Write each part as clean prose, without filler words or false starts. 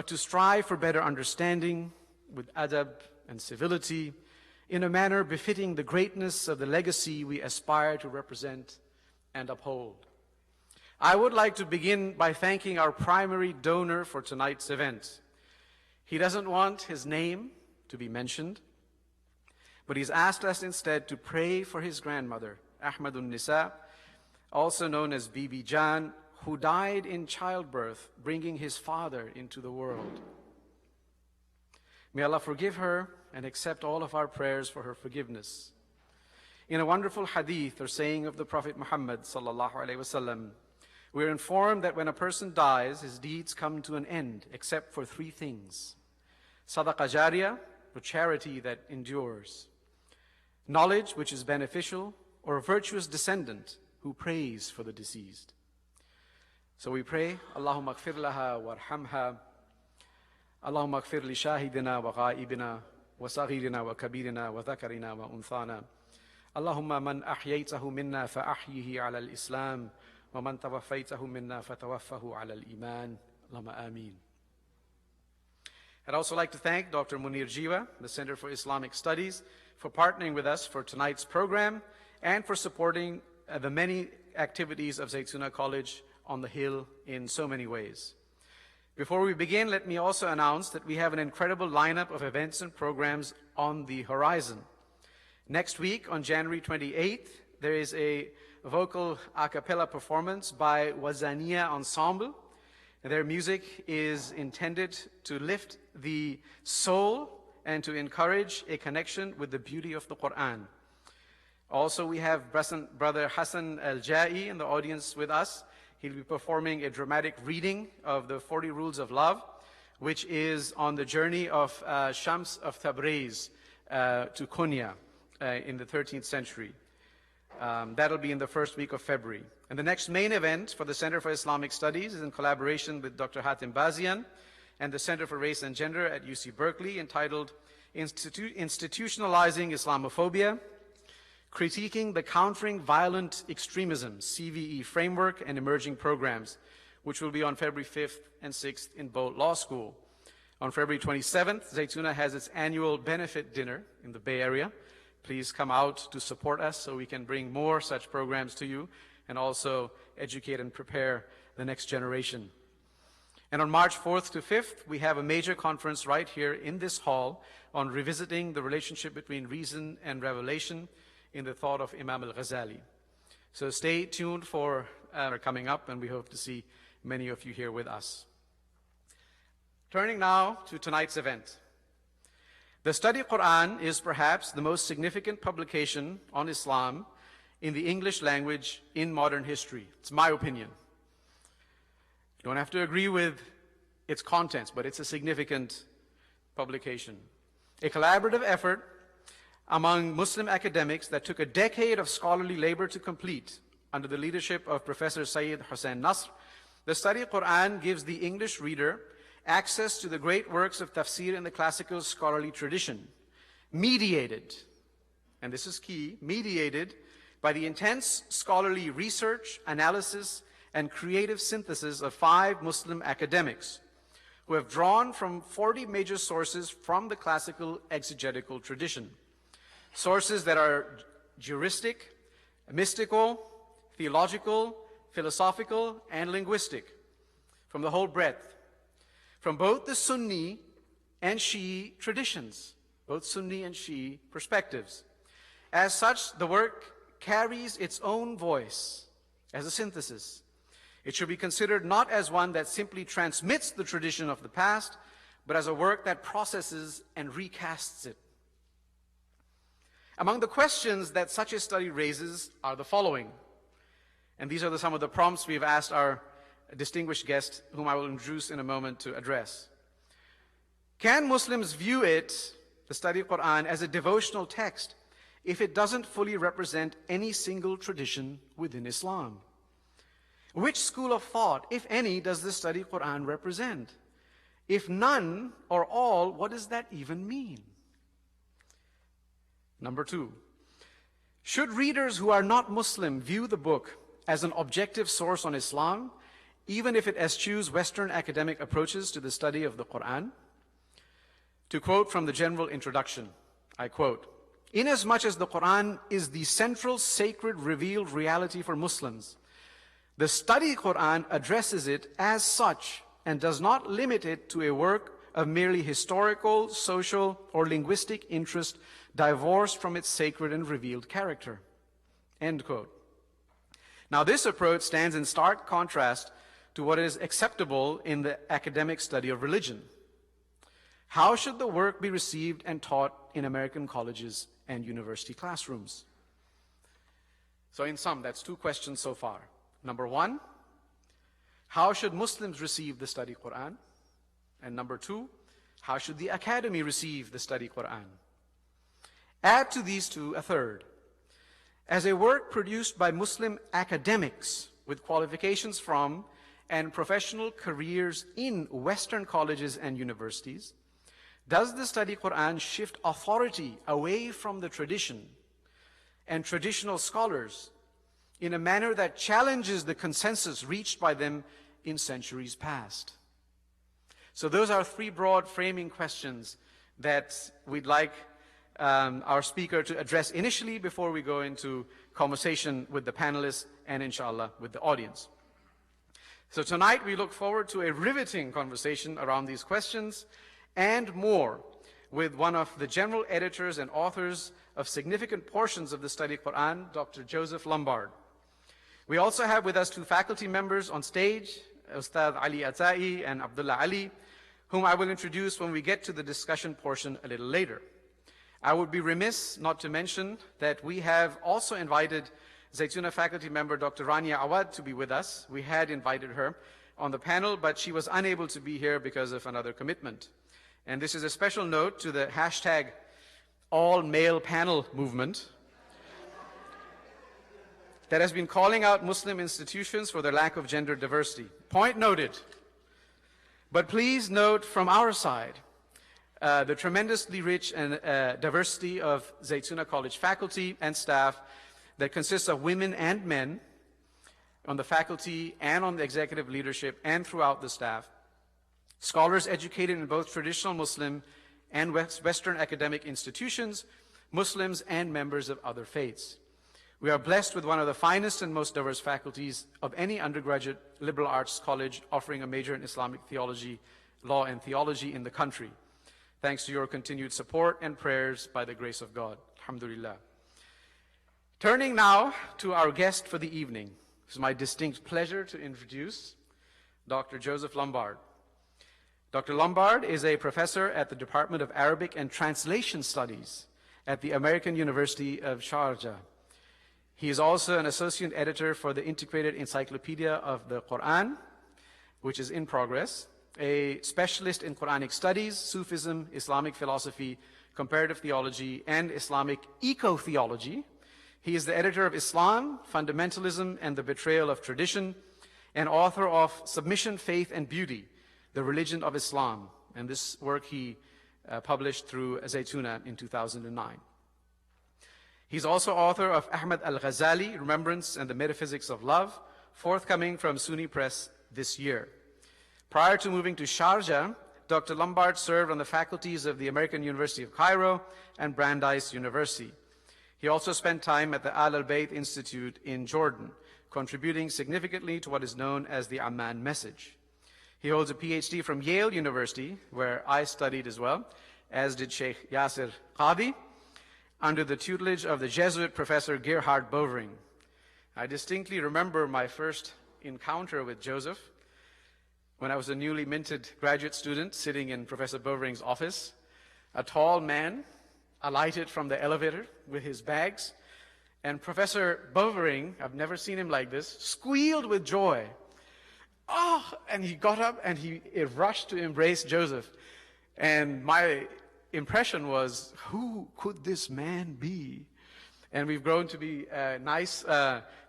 but to strive for better understanding with adab and civility in a manner befitting the greatness of the legacy we aspire to represent and uphold. I would like to begin by thanking our primary donor for tonight's event. He doesn't want his name to be mentioned, but he's asked us instead to pray for his grandmother, Ahmadun Nisa, also known as Bibi Jan, who died in childbirth, bringing his father into the world. May Allah forgive her and accept all of our prayers for her forgiveness. In a wonderful hadith or saying of the Prophet Muhammad sallallahu alaihi wasallam, we are informed that when a person dies, his deeds come to an end, except for three things: sadaqah jariyah, or charity that endures; knowledge which is beneficial; or a virtuous descendant who prays for the deceased. So we pray, Allahumma ighfir laha warhamha, Allahumma ighfir li shahidina wa ghaibina wa saghirina wa kabirina wa dhakarina wa unthana. Allahumma man ahyaytahu minna fa ahyihi ala al-Islam wa man tawaffaytahu minna fa tawaffahu ala al-Iman. Allahumma ameen. I'd also like to thank Dr. Munir Jiwa, the Center for Islamic Studies, for partnering with us for tonight's program and for supporting the many activities of Zaytuna College on the Hill in so many ways. Before we begin, let me also announce that we have an incredible lineup of events and programs on the horizon. Next week, on January 28th, there is a vocal a cappella performance by Wazania Ensemble. Their music is intended to lift the soul and to encourage a connection with the beauty of the Quran. Also, we have Brother Hassan Al-Ja'i in the audience with us. He'll be performing a dramatic reading of the 40 Rules of Love, which is on the journey of Shams of Tabriz to Konya in the 13th century. That'll be in the first week of February. And the next main event for the Center for Islamic Studies is in collaboration with Dr. Hatim Bazian and the Center for Race and Gender at UC Berkeley, entitled Institutionalizing Islamophobia, Critiquing the Countering Violent Extremism, CVE Framework and Emerging Programs, which will be on February 5th and 6th in Boalt Law School. On February 27th, Zaytuna has its annual benefit dinner in the Bay Area. Please come out to support us so we can bring more such programs to you and also educate and prepare the next generation. And on March 4th to 5th, we have a major conference right here in this hall on revisiting the relationship between reason and revelation in the thought of Imam al-Ghazali. So stay tuned for coming up, and we hope to see many of you here with us. Turning now to tonight's event. The Study Quran is perhaps the most significant publication on Islam in the English language in modern history. It's my opinion. You don't have to agree with its contents, but it's a significant publication. A collaborative effort among Muslim academics that took a decade of scholarly labor to complete under the leadership of Professor Seyyed Hossein Nasr. The Study Quran gives the English reader access to the great works of tafsir in the classical scholarly tradition, mediated, and this is key, mediated by the intense scholarly research, analysis, and creative synthesis of 5 Muslim academics who have drawn from 40 major sources from the classical exegetical tradition. Sources that are juristic, mystical, theological, philosophical, and linguistic, from the whole breadth, from both the Sunni and Shi'i traditions, both Sunni and Shi'i perspectives. As such, the work carries its own voice as a synthesis. It should be considered not as one that simply transmits the tradition of the past, but as a work that processes and recasts it. Among the questions that such a study raises are the following, and these are some of the prompts we've asked our distinguished guest, whom I will introduce in a moment, to address. Can Muslims view it, the Study Quran, as a devotional text if it doesn't fully represent any single tradition within Islam? Which school of thought, if any, does the Study Quran represent? If none or all, what does that even mean? Number 2, should readers who are not Muslim view the book as an objective source on Islam, even if it eschews Western academic approaches to the study of the Quran? To quote from the general introduction, I quote, "Inasmuch as the Quran is the central sacred revealed reality for Muslims, the study Quran addresses it as such and does not limit it to a work of merely historical, social, or linguistic interest divorced from its sacred and revealed character." End quote. Now, this approach stands in stark contrast to what is acceptable in the academic study of religion. How should the work be received and taught in American colleges and university classrooms? So in sum, that's two questions so far. Number one, how should Muslims receive the study Quran? And number two, how should the academy receive the study Quran? Add to these two a third. As a work produced by Muslim academics with qualifications from and professional careers in Western colleges and universities, does the study Quran shift authority away from the tradition and traditional scholars in a manner that challenges the consensus reached by them in centuries past? So those are three broad framing questions that we'd like our speaker to address initially before we go into conversation with the panelists and inshallah with the audience. So tonight we look forward to a riveting conversation around these questions and more with one of the general editors and authors of significant portions of the study Quran, Dr. Joseph Lumbard. We also have with us two faculty members on stage, Ustad Ali Atai and Abdullah Ali, whom I will introduce when we get to the discussion portion a little later. I would be remiss not to mention that we have also invited Zaytuna faculty member Dr. Rania Awad to be with us. We had invited her on the panel, but she was unable to be here because of another commitment. And this is a special note to the hashtag all-male panel movement that has been calling out Muslim institutions for their lack of gender diversity. Point noted. But please note from our side the tremendously rich and diversity of Zaytuna College faculty and staff that consists of women and men on the faculty and on the executive leadership and throughout the staff, scholars educated in both traditional Muslim and Western academic institutions, Muslims and members of other faiths. We are blessed with one of the finest and most diverse faculties of any undergraduate liberal arts college offering a major in Islamic theology, law and theology in the country. Thanks to your continued support and prayers by the grace of God. Alhamdulillah. Turning now to our guest for the evening. It's my distinct pleasure to introduce Dr. Joseph Lumbard. Dr. Lumbard is a professor at the Department of Arabic and Translation Studies at the American University of Sharjah. He is also an associate editor for the Integrated Encyclopedia of the Quran, which is in progress, a specialist in Quranic Studies, Sufism, Islamic philosophy, comparative theology, and Islamic eco-theology. He is the editor of Islam, Fundamentalism, and the Betrayal of Tradition, and author of Submission, Faith, and Beauty, The Religion of Islam. And this work he published through Zaytuna in 2009. He's also author of Ahmad al-Ghazali, Remembrance and the Metaphysics of Love, forthcoming from SUNY Press this year. Prior to moving to Sharjah, Dr. Lumbard served on the faculties of the American University of Cairo and Brandeis University. He also spent time at the Al-Bayt Institute in Jordan, contributing significantly to what is known as the Amman Message. He holds a Ph.D. from Yale University, where I studied as well, as did Sheikh Yasser Qadi, under the tutelage of the Jesuit professor Gerhard Bovering. I distinctly remember my first encounter with Joseph when I was a newly minted graduate student sitting in Professor Bovering's office. A tall man alighted from the elevator with his bags, and Professor Bovering, I've never seen him like this, squealed with joy. Oh, and he got up and he rushed to embrace Joseph. And my impression was, who could this man be? And we've grown to be nice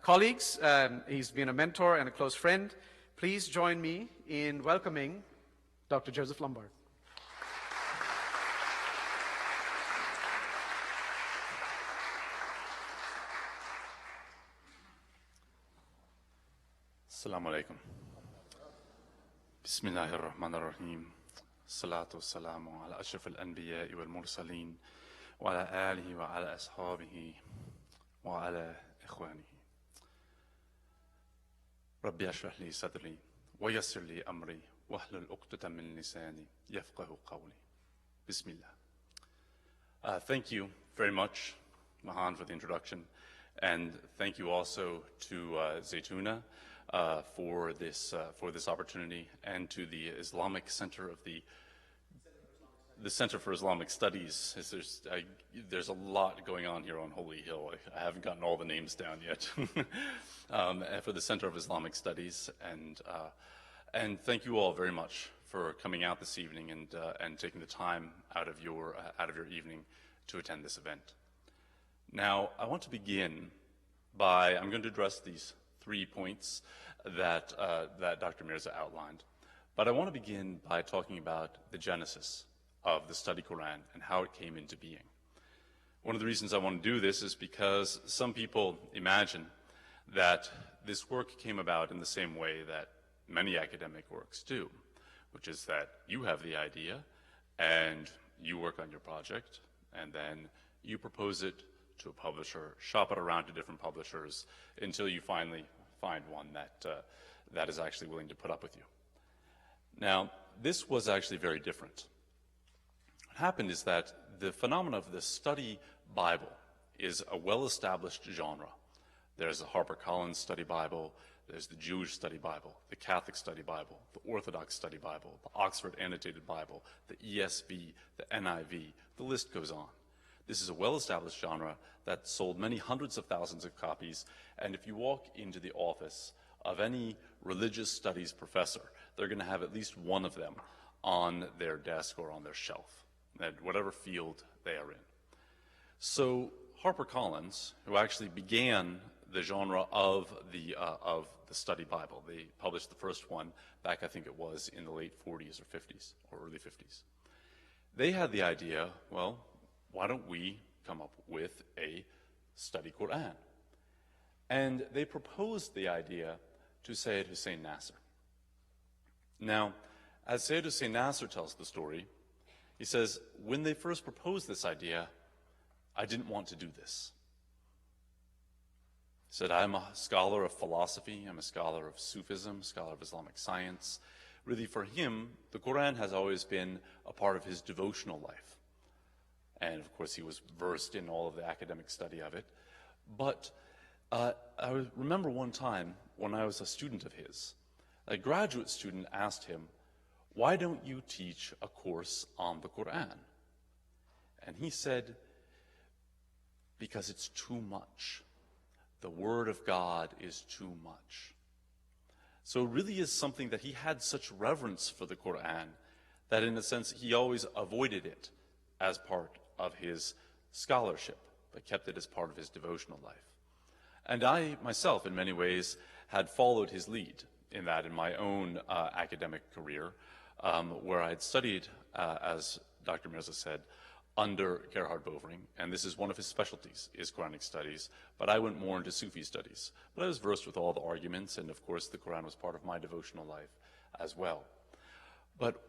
colleagues. He's been a mentor and a close friend. Please join me in welcoming Dr. Joseph Lumbard. Assalamu alaikum. بسم الله الرحمن الرحيم الصلاة والسلام على أشرف الأنبياء والمرسلين وعلى آله وعلى أصحابه وعلى إخوانه ربي اشرح لي صدري ويسر لي أمري واحلل عقدة من لساني يفقه قولي بسم الله. Thank you very much, Mahan, for the introduction, and thank you also to Zaytuna for this opportunity, and to the Islamic Center of the Center for Islamic Studies. There's a lot going on here on Holy Hill. I haven't gotten all the names down yet. For the Center of Islamic Studies, and thank you all very much for coming out this evening and taking the time out of your evening to attend this event. Now, I want to begin by, I'm going to address these 3 points that Dr. Mirza outlined. But I want to begin by talking about the genesis of the study Quran and how it came into being. One of the reasons I want to do this is because some people imagine that this work came about in the same way that many academic works do, which is that you have the idea and you work on your project and then you propose it to a publisher, shop it around to different publishers until you finally find one that is actually willing to put up with you. Now, this was actually very different. What happened is that the phenomenon of the study Bible is a well-established genre. There's the HarperCollins Study Bible, there's the Jewish Study Bible, the Catholic Study Bible, the Orthodox Study Bible, the Oxford Annotated Bible, the ESV, the NIV, the list goes on. This is a well-established genre that sold many hundreds of thousands of copies, and if you walk into the office of any religious studies professor, they're going to have at least one of them on their desk or on their shelf, at whatever field they are in. So HarperCollins, who actually began the genre of the study Bible, they published the first one back, I think it was, in the late 40s or 50s, or early 50s. They had the idea, well, why don't we come up with a study Quran? And they proposed the idea to Seyyed Hossein Nasr. Now, as Seyyed Hossein Nasr tells the story, he says, when they first proposed this idea, I didn't want to do this. He said, I'm a scholar of philosophy, I'm a scholar of Sufism, a scholar of Islamic science. Really, for him, the Quran has always been a part of his devotional life. And of course, he was versed in all of the academic study of it. But I remember one time when I was a student of his, a graduate student asked him, why don't you teach a course on the Quran? And he said, because it's too much. The Word of God is too much. So it really is something that he had such reverence for the Quran that in a sense he always avoided it as part of his scholarship, but kept it as part of his devotional life. And I myself, in many ways, had followed his lead in that in my own academic career, where I had studied, as Dr. Mirza said, under Gerhard Bovering, and this is one of his specialties, is Quranic Studies, but I went more into Sufi studies. But I was versed with all the arguments, and of course the Quran was part of my devotional life as well. But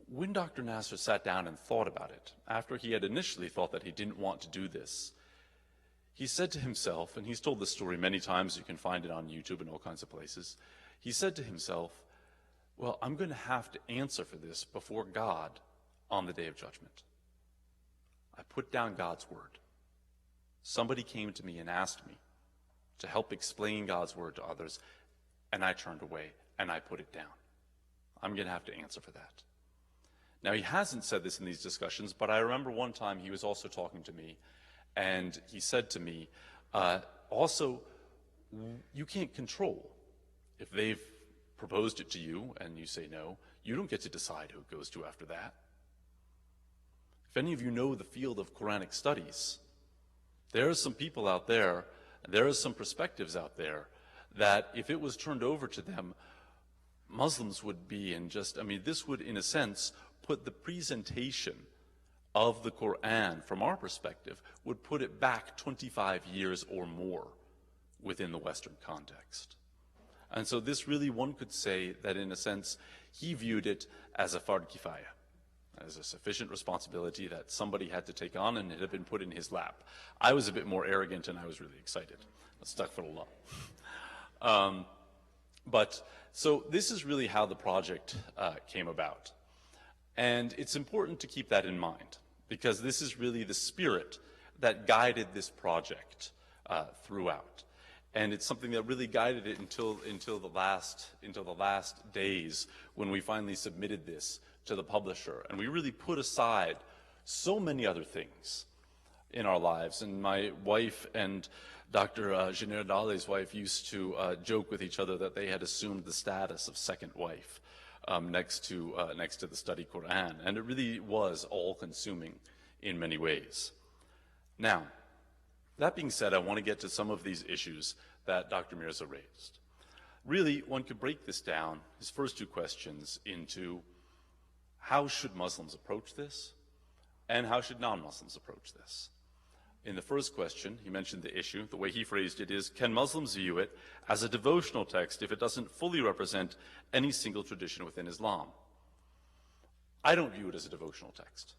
when Dr. Nasr sat down and thought about it, after he had initially thought that he didn't want to do this, he said to himself, and he's told this story many times, you can find it on YouTube and all kinds of places, he said to himself, well, I'm going to have to answer for this before God on the Day of Judgment. I put down God's word. Somebody came to me and asked me to help explain God's word to others, and I turned away and I put it down. I'm going to have to answer for that. Now, he hasn't said this in these discussions, but I remember one time he was also talking to me, and he said to me, also, you can't control. If they've proposed it to you and you say no, you don't get to decide who it goes to after that. If any of you know the field of Quranic studies, there are some people out there, there are some perspectives out there that if it was turned over to them, Muslims would be in just, I mean, this would, in a sense, put the presentation of the Quran, from our perspective, would put it back 25 years or more within the Western context. And so this really, one could say that in a sense, He viewed it as a fard kifaya, as a sufficient responsibility that somebody had to take on, and it had been put in his lap. I was a bit more arrogant, and I was really excited. Astaghfirullah. So this is really how the project came about. And it's important to keep that in mind, because this is really the spirit that guided this project throughout. And it's something that really guided it until the last days when we finally submitted this to the publisher. And we really put aside so many other things in our lives. And my wife and Dr. Jenner Dale's wife used to joke with each other that they had assumed the status of second wife next to the study Quran. And it really was all-consuming in many ways. Now, that being said, I want to get to some of these issues that Dr. Mirza raised. Really, one could break this down, his first two questions, into how should Muslims approach this, and how should non-Muslims approach this? In the first question, he mentioned the issue. The way he phrased it is, can Muslims view it as a devotional text if it doesn't fully represent any single tradition within Islam? I don't view it as a devotional text.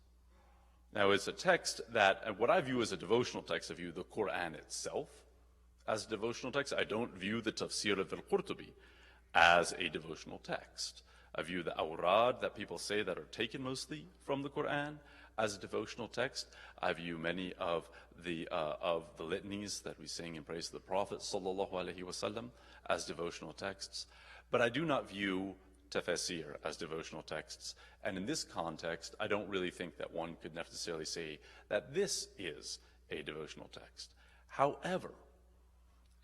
Now, it's a text that, and what I view as a devotional text, I view the Quran itself as a devotional text. I don't view the tafsir of al-Qurtubi as a devotional text. I view the awrad that people say that are taken mostly from the Quran as a devotional text. I view many of the litanies that we sing in praise of the Prophet sallallahu alaihi wasallam as devotional texts. But I do not view tafsir as devotional texts. And in this context, I don't really think that one could necessarily say that this is a devotional text. However,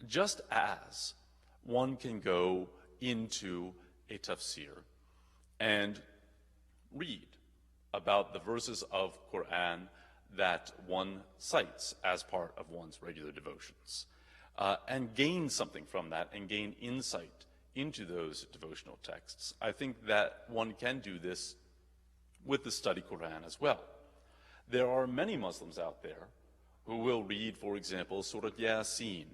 just as one can go into a tafsir and read about the verses of Quran that one cites as part of one's regular devotions, and gain something from that and gain insight into those devotional texts. I think that one can do this with the study Quran as well. There are many Muslims out there who will read, for example, Surah Yasin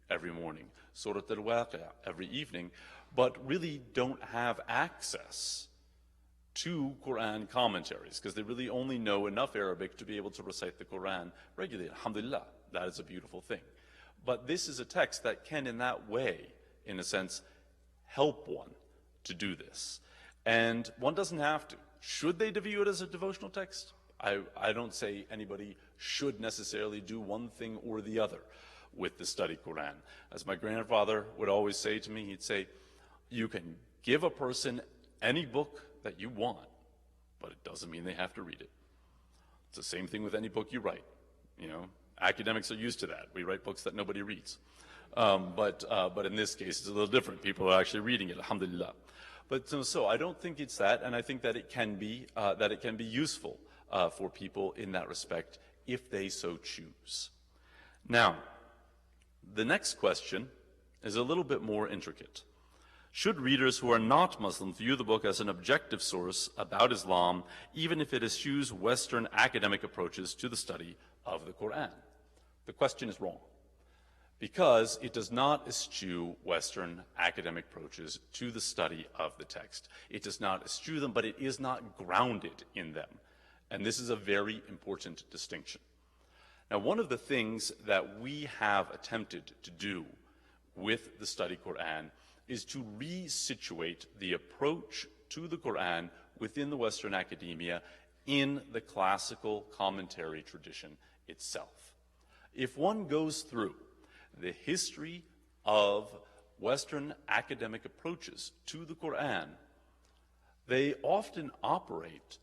every morning, Surah Al-Waqi'ah every evening, but really don't have access to Quran commentaries because they really only know enough Arabic to be able to recite the Quran regularly. Alhamdulillah, that is a beautiful thing. But this is a text that can, in that way, in a sense, help one to do this. And one doesn't have to. Should they view it as a devotional text? I don't say anybody should necessarily do one thing or the other with the study Quran. As my grandfather would always say to me, he'd say, you can give a person any book that you want, but it doesn't mean they have to read it. It's the same thing with any book you write. You know, academics are used to that. We write books that nobody reads. But in this case, it's a little different. People are actually reading it, alhamdulillah. But so I don't think it's that, and I think that it can be useful for people in that respect if they so choose. Now, the next question is a little bit more intricate. Should readers who are not Muslim view the book as an objective source about Islam, even if it eschews Western academic approaches to the study of the Quran? The question is wrong, because it does not eschew Western academic approaches to the study of the text. It does not eschew them, but it is not grounded in them. And this is a very important distinction. Now, one of the things that we have attempted to do with the study Quran is to resituate the approach to the Quran within the Western academia in the classical commentary tradition itself. If one goes through the history of Western academic approaches to the Quran, they often operate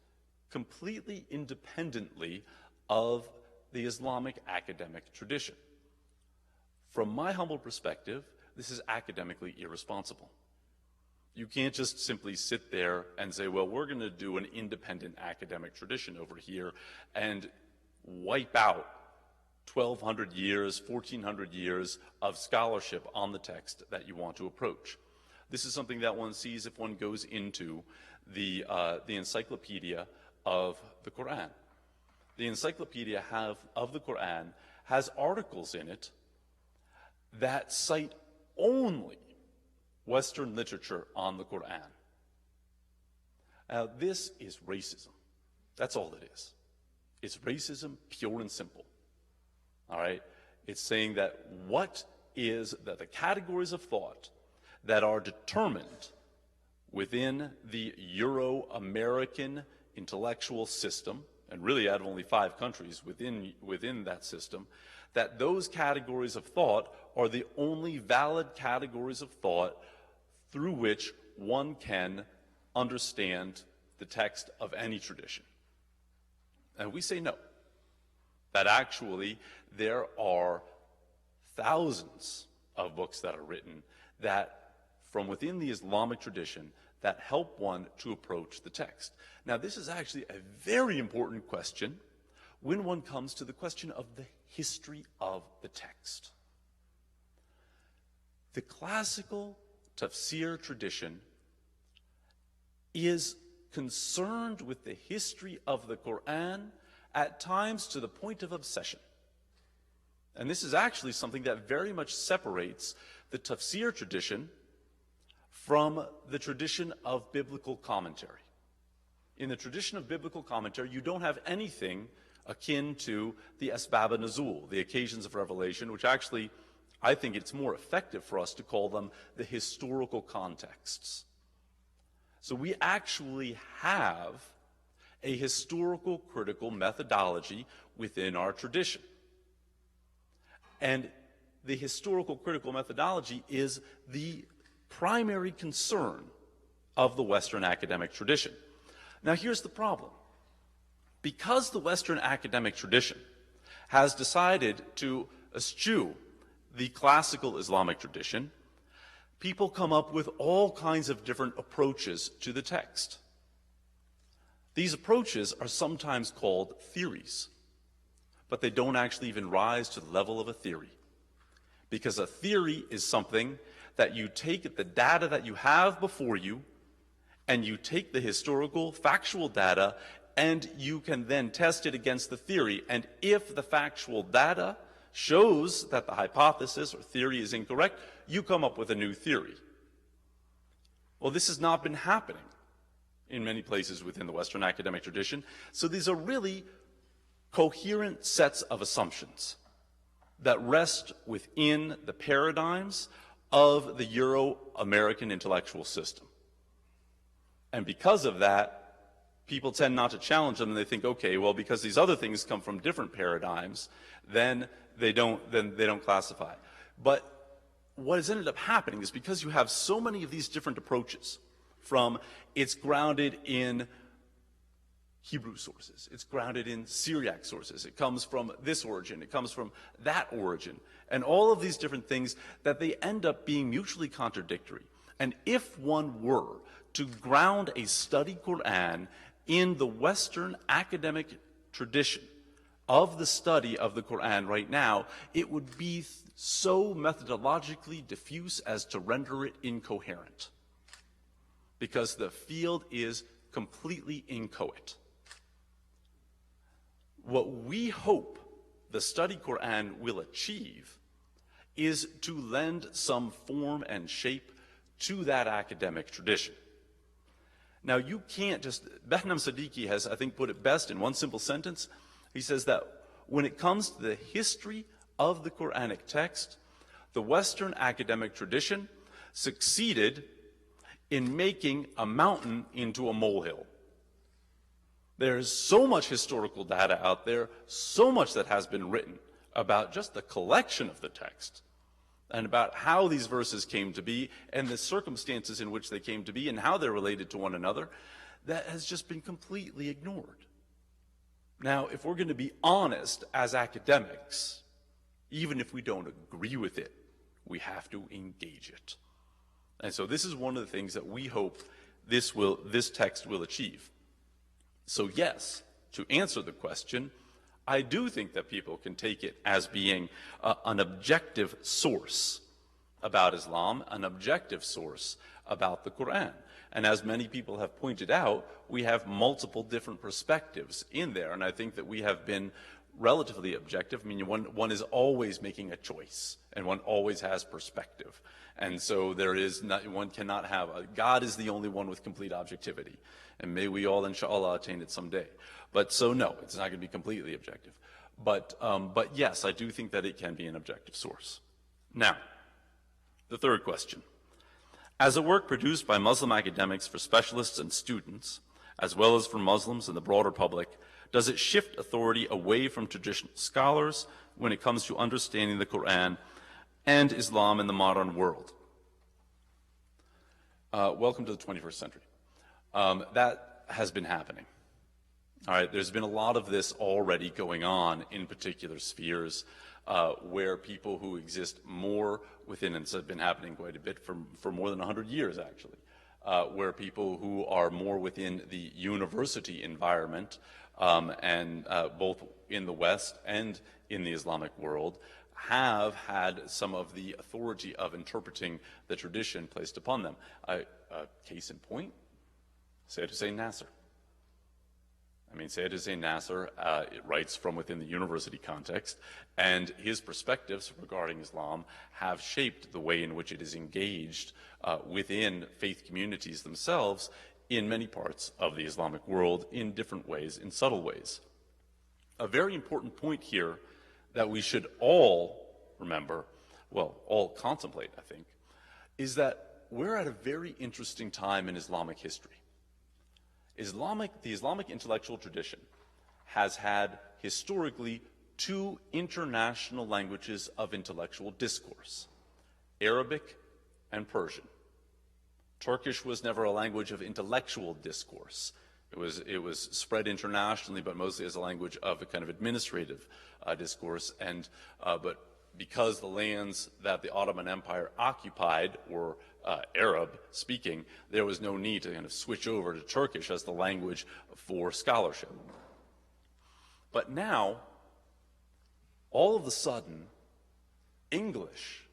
completely independently of the Islamic academic tradition. From my humble perspective, this is academically irresponsible. You can't just simply sit there and say, well, we're going to do an independent academic tradition over here and wipe out 1,200 years, 1,400 years of scholarship on the text that you want to approach. This is something that one sees if one goes into the encyclopedia of the Quran. The encyclopedia of the Quran has articles in it that cite only Western literature on the Quran. This is racism. That's all it is. It's racism, pure and simple. All right? It's saying that the categories of thought that are determined within the Euro-American intellectual system, and really out of only 5 countries within that system, that those categories of thought are the only valid categories of thought through which one can understand the text of any tradition. And we say no. That actually there are thousands of books that are written that from within the Islamic tradition that help one to approach the text. Now, this is actually a very important question when one comes to the question of the history of the text. The classical tafsir tradition is concerned with the history of the Quran at times to the point of obsession. And this is actually something that very much separates the tafsir tradition from the tradition of biblical commentary. In the tradition of biblical commentary, you don't have anything akin to the asbab an-nuzul, the occasions of revelation, which actually, I think it's more effective for us to call them the historical contexts. So we actually have a historical critical methodology within our tradition. And the historical critical methodology is the primary concern of the Western academic tradition. Now, here's the problem. Because the Western academic tradition has decided to eschew the classical Islamic tradition, people come up with all kinds of different approaches to the text. These approaches are sometimes called theories, but they don't actually even rise to the level of a theory. Because a theory is something that you take the data that you have before you, and you take the historical, factual data, and you can then test it against the theory. And if the factual data shows that the hypothesis or theory is incorrect, you come up with a new theory. Well, this has not been happening in many places within the Western academic tradition. So these are really coherent sets of assumptions that rest within the paradigms of the Euro-American intellectual system. And because of that, people tend not to challenge them, and they think, okay, well, because these other things come from different paradigms, then they don't classify. But what has ended up happening is because you have so many of these different approaches, from it's grounded in Hebrew sources, it's grounded in Syriac sources, it comes from this origin, it comes from that origin, and all of these different things, that they end up being mutually contradictory. And if one were to ground a study Quran in the Western academic tradition of the study of the Quran right now, it would be so methodologically diffuse as to render it incoherent, because the field is completely inchoate. What we hope the study Quran will achieve is to lend some form and shape to that academic tradition. Now, you can't just, Behnam Siddiqui has, I think, put it best in one simple sentence. He says that when it comes to the history of the Quranic text, the Western academic tradition succeeded in making a mountain into a molehill. There's so much historical data out there, so much that has been written about just the collection of the text, and about how these verses came to be, and the circumstances in which they came to be, and how they're related to one another, that has just been completely ignored. Now, if we're going to be honest as academics, even if we don't agree with it, we have to engage it. And so this is one of the things that we hope this text will achieve. So yes, to answer the question, I do think that people can take it as being an objective source about Islam, an objective source about the Quran. And as many people have pointed out, we have multiple different perspectives in there. And I think that we have been relatively objective. I mean, one is always making a choice, and one always has perspective. And so one cannot have, God is the only one with complete objectivity. And may we all, inshallah, attain it someday. But so no, it's not going to be completely objective. But yes, I do think that it can be an objective source. Now, the third question. As a work produced by Muslim academics for specialists and students, as well as for Muslims and the broader public, does it shift authority away from traditional scholars when it comes to understanding the Quran and Islam in the modern world? Welcome to the 21st century. That has been happening. All right, there's been a lot of this already going on in particular spheres where people who exist more within, and it's been happening quite a bit for more than 100 years actually, where people who are more within the university environment and both in the West and in the Islamic world have had some of the authority of interpreting the tradition placed upon them. Case in point, Seyyed Hossein Nasr. I mean, Seyyed Hossein Nasr writes from within the university context, and his perspectives regarding Islam have shaped the way in which it is engaged within faith communities themselves in many parts of the Islamic world in different ways, in subtle ways. A very important point here that we should all remember, well, all contemplate, I think, is that we're at a very interesting time in Islamic history. The Islamic intellectual tradition has had historically two international languages of intellectual discourse, Arabic and Persian. Turkish was never a language of intellectual discourse. It was spread internationally, but mostly as a language of a kind of administrative discourse. But because the lands that the Ottoman Empire occupied were Arab speaking, there was no need to kind of switch over to Turkish as the language for scholarship. But now, all of a sudden, English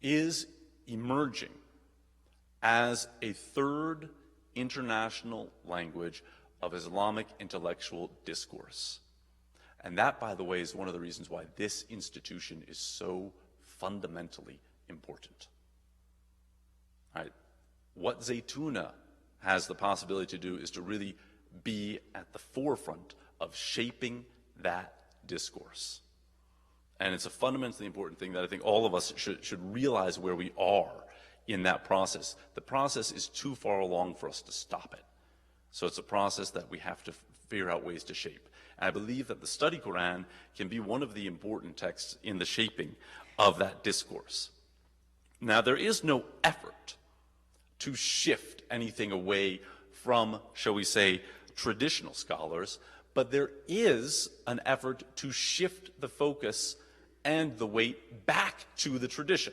is emerging as a third international language of Islamic intellectual discourse. And that, by the way, is one of the reasons why this institution is so fundamentally important. All right. What Zaytuna has the possibility to do is to really be at the forefront of shaping that discourse. And it's a fundamentally important thing that I think all of us should realize where we are in that process. The process is too far along for us to stop it. So it's a process that we have to figure out ways to shape. And I believe that the study Quran can be one of the important texts in the shaping of that discourse. Now, there is no effort to shift anything away from, shall we say, traditional scholars, but there is an effort to shift the focus and the weight back to the tradition.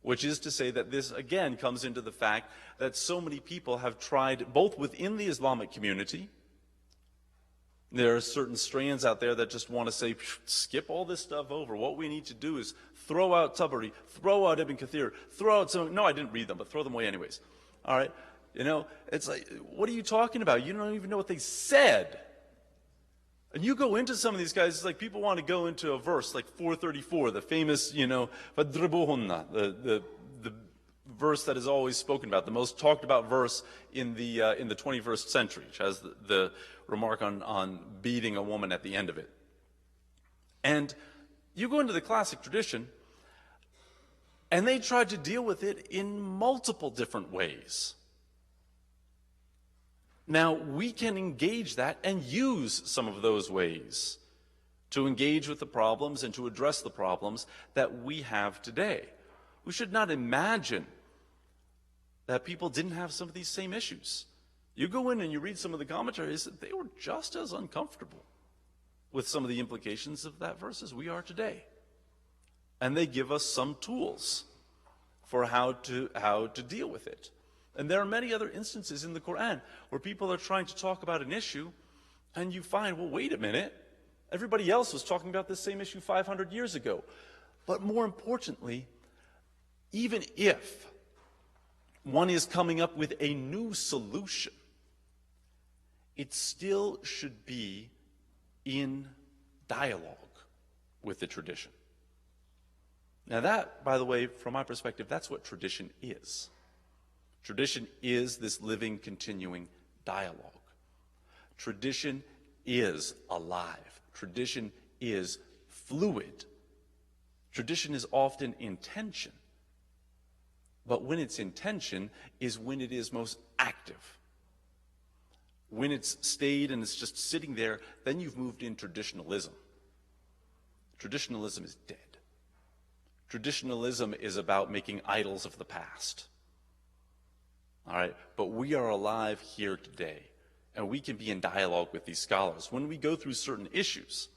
Which is to say that this, again, comes into the fact that so many people have tried, both within the Islamic community, there are certain strands out there that just want to say, skip all this stuff over. What we need to do is throw out Tabari, throw out Ibn Kathir, throw out some, no, I didn't read them, but throw them away anyways. All right? You know, it's like, what are you talking about? You don't even know what they said. And you go into some of these guys, it's like people want to go into a verse like 434, the famous, فَادْرِبُوهُنَّ, the verse that is always spoken about, the most talked about verse in the 21st century, which has the remark on beating a woman at the end of it. And you go into the classic tradition, and they tried to deal with it in multiple different ways. Now, we can engage that and use some of those ways to engage with the problems and to address the problems that we have today. We should not imagine that people didn't have some of these same issues. You go in and you read some of the commentaries, they were just as uncomfortable with some of the implications of that verse as we are today. And they give us some tools for how to deal with it. And there are many other instances in the Quran where people are trying to talk about an issue, and you find, well, wait a minute, everybody else was talking about this same issue 500 years ago. But more importantly, even if one is coming up with a new solution, it still should be in dialogue with the tradition. Now that, by the way, from my perspective, that's what tradition is. Tradition is this living, continuing dialogue. Tradition is alive. Tradition is fluid. Tradition is often in tension. But when it's in tension is when it is most active. When it's stayed and it's just sitting there, then you've moved in traditionalism. Traditionalism is dead. Traditionalism is about making idols of the past. All right, but we are alive here today, and we can be in dialogue with these scholars. When we go through certain issues,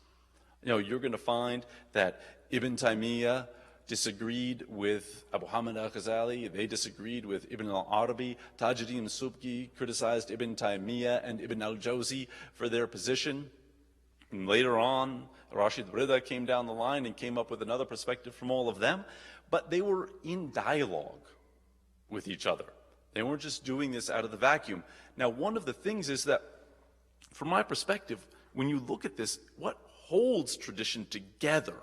you're going to find that Ibn Taymiyyah disagreed with Abu Hamid al-Ghazali, they disagreed with Ibn al-Arabi, Tajuddin Subki criticized Ibn Taymiyyah and Ibn al-Jawzi for their position. And later on, Rashid Rida came down the line and came up with another perspective from all of them, but they were in dialogue with each other. They weren't just doing this out of the vacuum. Now, one of the things is that, from my perspective, when you look at this, what holds tradition together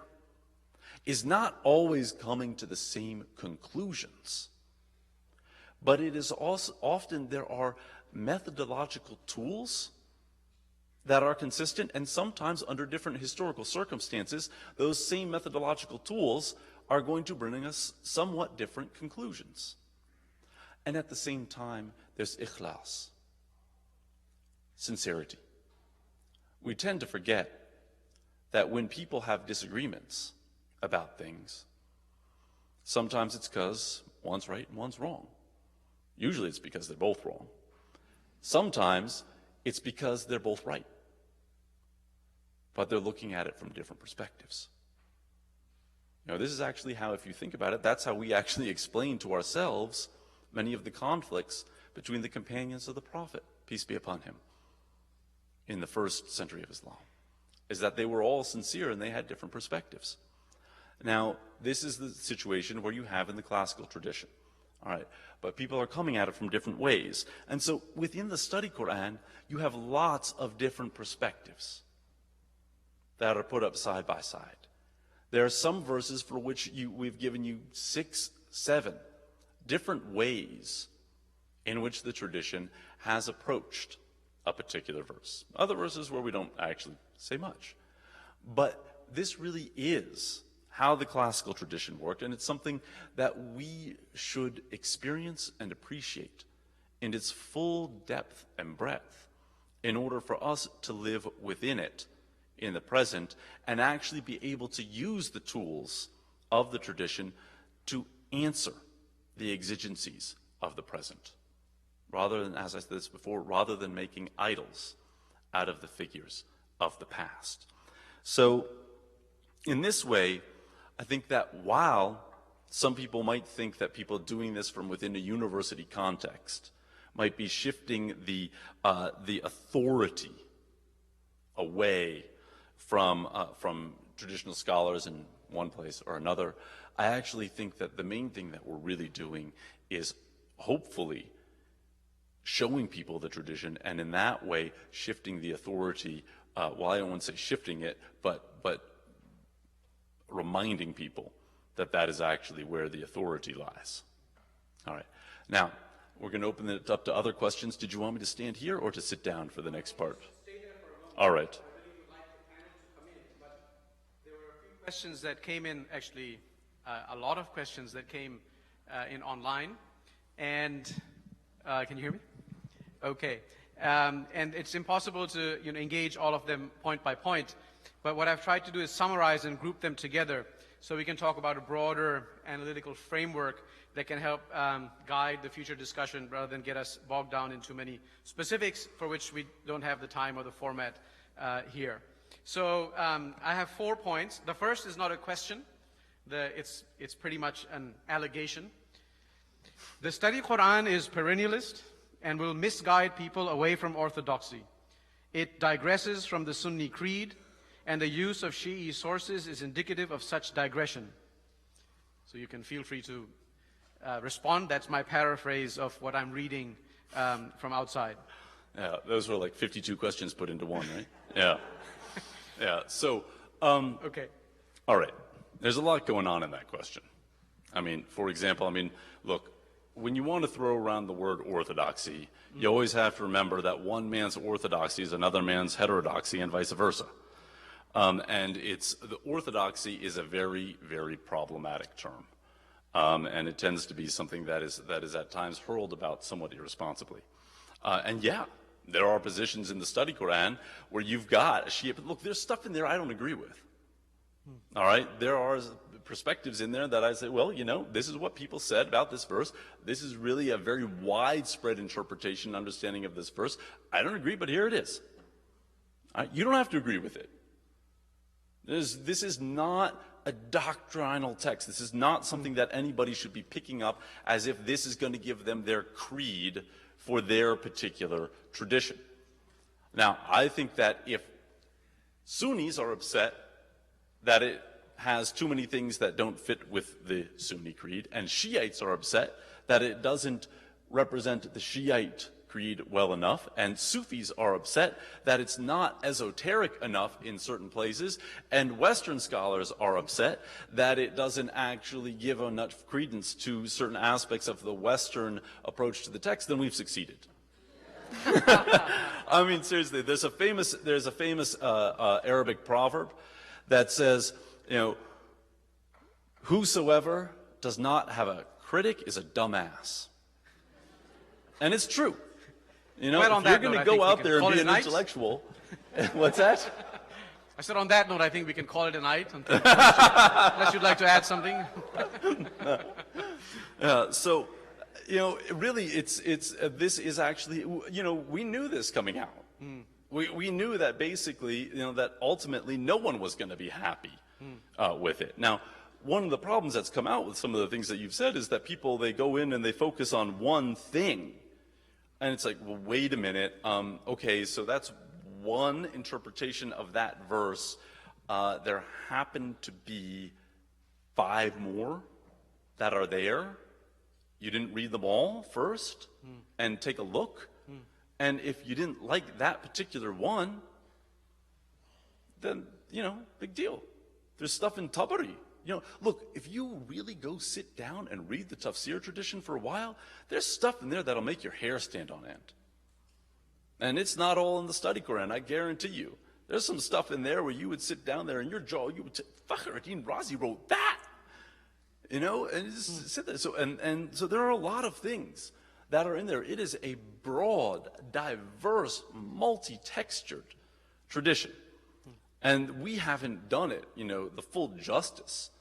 is not always coming to the same conclusions, but it is also often there are methodological tools that are consistent, and sometimes under different historical circumstances, those same methodological tools are going to bring us somewhat different conclusions. And at the same time, there's ikhlas, sincerity. We tend to forget that when people have disagreements about things, sometimes it's because one's right and one's wrong. Usually it's because they're both wrong. Sometimes it's because they're both right, but they're looking at it from different perspectives. This is actually how, if you think about it, that's how we actually explain to ourselves many of the conflicts between the companions of the Prophet, peace be upon him, in the first century of Islam, is that they were all sincere and they had different perspectives. Now, this is the situation where you have in the classical tradition, all right? But people are coming at it from different ways. And so within the study Quran, you have lots of different perspectives that are put up side by side. There are some verses for which we've given you 6, 7 different ways in which the tradition has approached a particular verse. Other verses where we don't actually say much. But this really is how the classical tradition worked, and it's something that we should experience and appreciate in its full depth and breadth in order for us to live within it in the present and actually be able to use the tools of the tradition to answer the exigencies of the present, rather than, as I said this before, rather than making idols out of the figures of the past. So in this way, I think that while some people might think that people doing this from within a university context might be shifting the authority away from traditional scholars in one place or another, I actually think that the main thing that we're really doing is hopefully showing people the tradition, and in that way shifting the authority, well, I don't want to say shifting it, but reminding people that that is actually where the authority lies. All right. Now, we're going to open it up to other questions. Did you want me to stand here or to sit down for the next part? Stay there for a moment. All right. I really would like the panel to come in, but there were a few questions that came in, actually, a lot of questions that came in online. And can you hear me? Okay. And it's impossible to engage all of them point by point. But what I've tried to do is summarize and group them together so we can talk about a broader analytical framework that can help guide the future discussion rather than get us bogged down in too many specifics for which we don't have the time or the format here. So I have 4 points. The first is not a question. It's pretty much an allegation. The study Quran is perennialist and will misguide people away from orthodoxy. It digresses from the Sunni creed, and the use of Shi'i sources is indicative of such digression. So you can feel free to respond. That's my paraphrase of what I'm reading from outside. Yeah, those were like 52 questions put into one, right? Yeah. Yeah, so, Okay. all right. There's a lot going on in that question. I mean, for example, look, when you want to throw around the word orthodoxy, you always have to remember that one man's orthodoxy is another man's heterodoxy and vice versa. And the orthodoxy is a very, very problematic term. And it tends to be something that is at times hurled about somewhat irresponsibly. And yeah, there are positions in the study Quran where you've got a Shia, but look, there's stuff in there I don't agree with. All right, there are perspectives in there that I say, well, this is what people said about this verse. This is really a very widespread interpretation, understanding of this verse. I don't agree, but here it is. All right, you don't have to agree with it. This is not a doctrinal text. This is not something that anybody should be picking up as if this is going to give them their creed for their particular tradition. Now, I think that if Sunnis are upset that it has too many things that don't fit with the Sunni creed, and Shiites are upset that it doesn't represent the Shiite creed well enough, and Sufis are upset that it's not esoteric enough in certain places, and Western scholars are upset that it doesn't actually give enough credence to certain aspects of the Western approach to the text, then we've succeeded. I mean, seriously, there's a famous Arabic proverb that says, whosoever does not have a critic is a dumbass. And it's true. Well, if you're going to go out there and be an intellectual, what's that? I said on that note, I think we can call it a night, unless you'd like to add something. So, really, this is actually, we knew this coming out. We knew that basically, that ultimately no one was going to be happy with it. Now, one of the problems that's come out with some of the things that you've said is that people, they go in and they focus on one thing. And it's like, well, wait a minute. Okay, so that's one interpretation of that verse. There happen to be 5 more that are there. You didn't read them all first and take a look. And if you didn't like that particular one, then, big deal. There's stuff in Tabari. Look, if you really go sit down and read the tafsir tradition for a while, there's stuff in there that'll make your hair stand on end. And it's not all in the study Quran, I guarantee you. There's some stuff in there where you would sit down there and your jaw, you would say, Fakhruddin Razi wrote that. And just sit there. So, and so there are a lot of things that are in there. It is a broad, diverse, multi-textured tradition. And we haven't done it, the full justice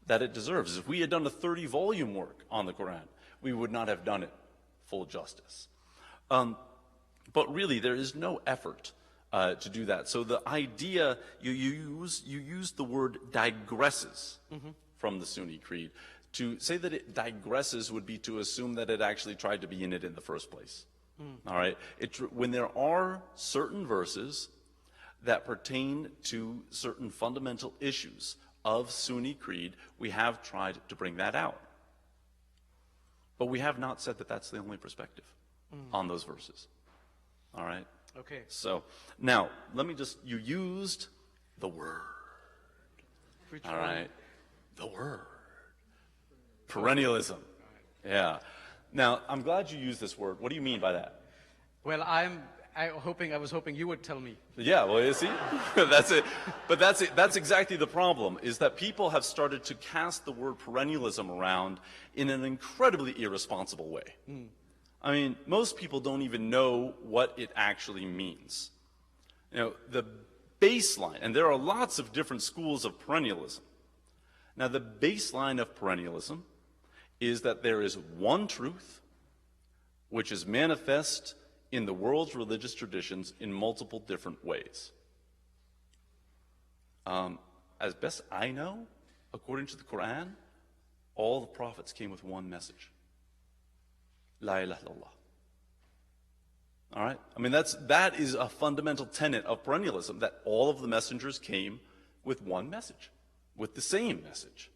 that it deserves. If we had done a 30-volume work on the Quran, we would not have done it full justice. But really, there is no effort to do that. So the idea, you use the word digresses from the Sunni creed. To say that it digresses would be to assume that it actually tried to be in it in the first place. All right? When there are certain verses that pertain to certain fundamental issues of Sunni creed, we have tried to bring that out. But we have not said that that's the only perspective on those verses. All right? Okay. So, now, you used the word. Which all one? right? The word. Perennialism. Yeah. Now, I'm glad you used this word. What do you mean by that? Well, I was hoping you would tell me. Yeah, well, you see, that's it. But that's it. That's exactly the problem, is that people have started to cast the word perennialism around in an incredibly irresponsible way. I mean, most people don't even know what it actually means. The baseline, and there are lots of different schools of perennialism. Now, the baseline of perennialism is that there is one truth which is manifest in the world's religious traditions in multiple different ways. As best I know, according to the Quran, all the prophets came with one message. La ilaha illallah. All right? I mean, that is a fundamental tenet of perennialism, that all of the messengers came with one message, with the same message.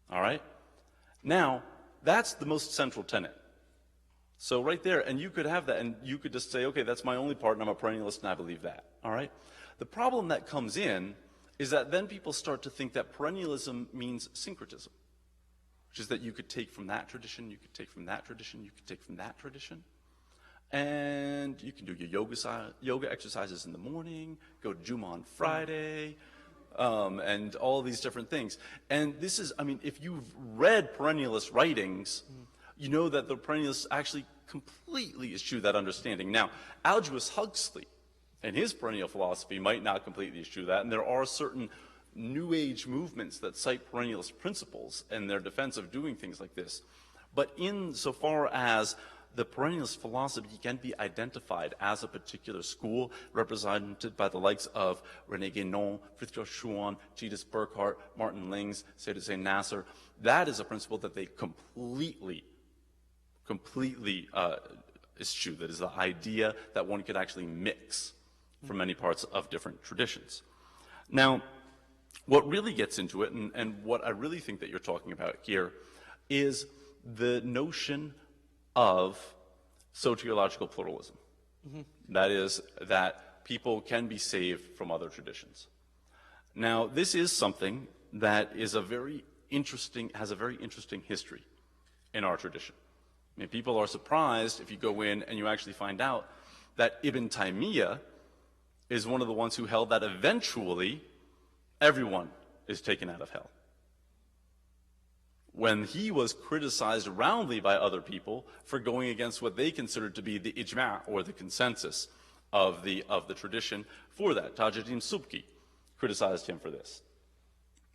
All right? Now, that's the most central tenet. So right there, and you could have that, and you could just say, okay, that's my only part, and I'm a perennialist, and I believe that, all right? The problem that comes in is that then people start to think that perennialism means syncretism, which is that you could take from that tradition, you could take from that tradition, you could take from that tradition, and you can do your yoga exercises in the morning, go to Juma on Friday, and all these different things. And this is, I mean, if you've read perennialist writings, you know that the perennialists actually completely eschew that understanding. Now, Aldous Huxley and his perennial philosophy might not completely eschew that, and there are certain New Age movements that cite perennialist principles and their defense of doing things like this. But insofar as the perennialist philosophy can be identified as a particular school represented by the likes of René Guénon, Friedrich Schuon, Titus Burckhardt, Martin Lings, Seyyed Hossein Nasr, that is a principle that they completely eschew. That is the idea that one could actually mix from many parts of different traditions. Now, what really gets into it, and what I really think that you're talking about here, is the notion of soteriological pluralism. That is, that people can be saved from other traditions. Now, this is something that is has a very interesting history in our tradition. I mean, people are surprised if you go in and you actually find out that Ibn Taymiyyah is one of the ones who held that eventually everyone is taken out of hell. When he was criticized roundly by other people for going against what they considered to be the ijma', or the consensus of the tradition for that. Tajuddin Subki criticized him for this.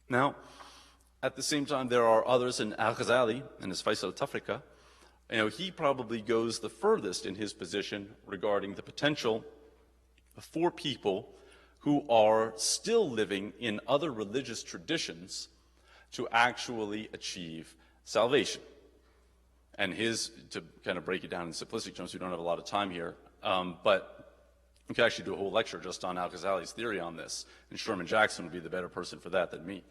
Now, at the same time, there are others, in Al-Ghazali and his Faisal al-Tafrika, he probably goes the furthest in his position regarding the potential for people who are still living in other religious traditions to actually achieve salvation. And to kind of break it down in simplistic terms, we don't have a lot of time here, but we could actually do a whole lecture just on Al-Ghazali's theory on this, and Sherman Jackson would be the better person for that than me.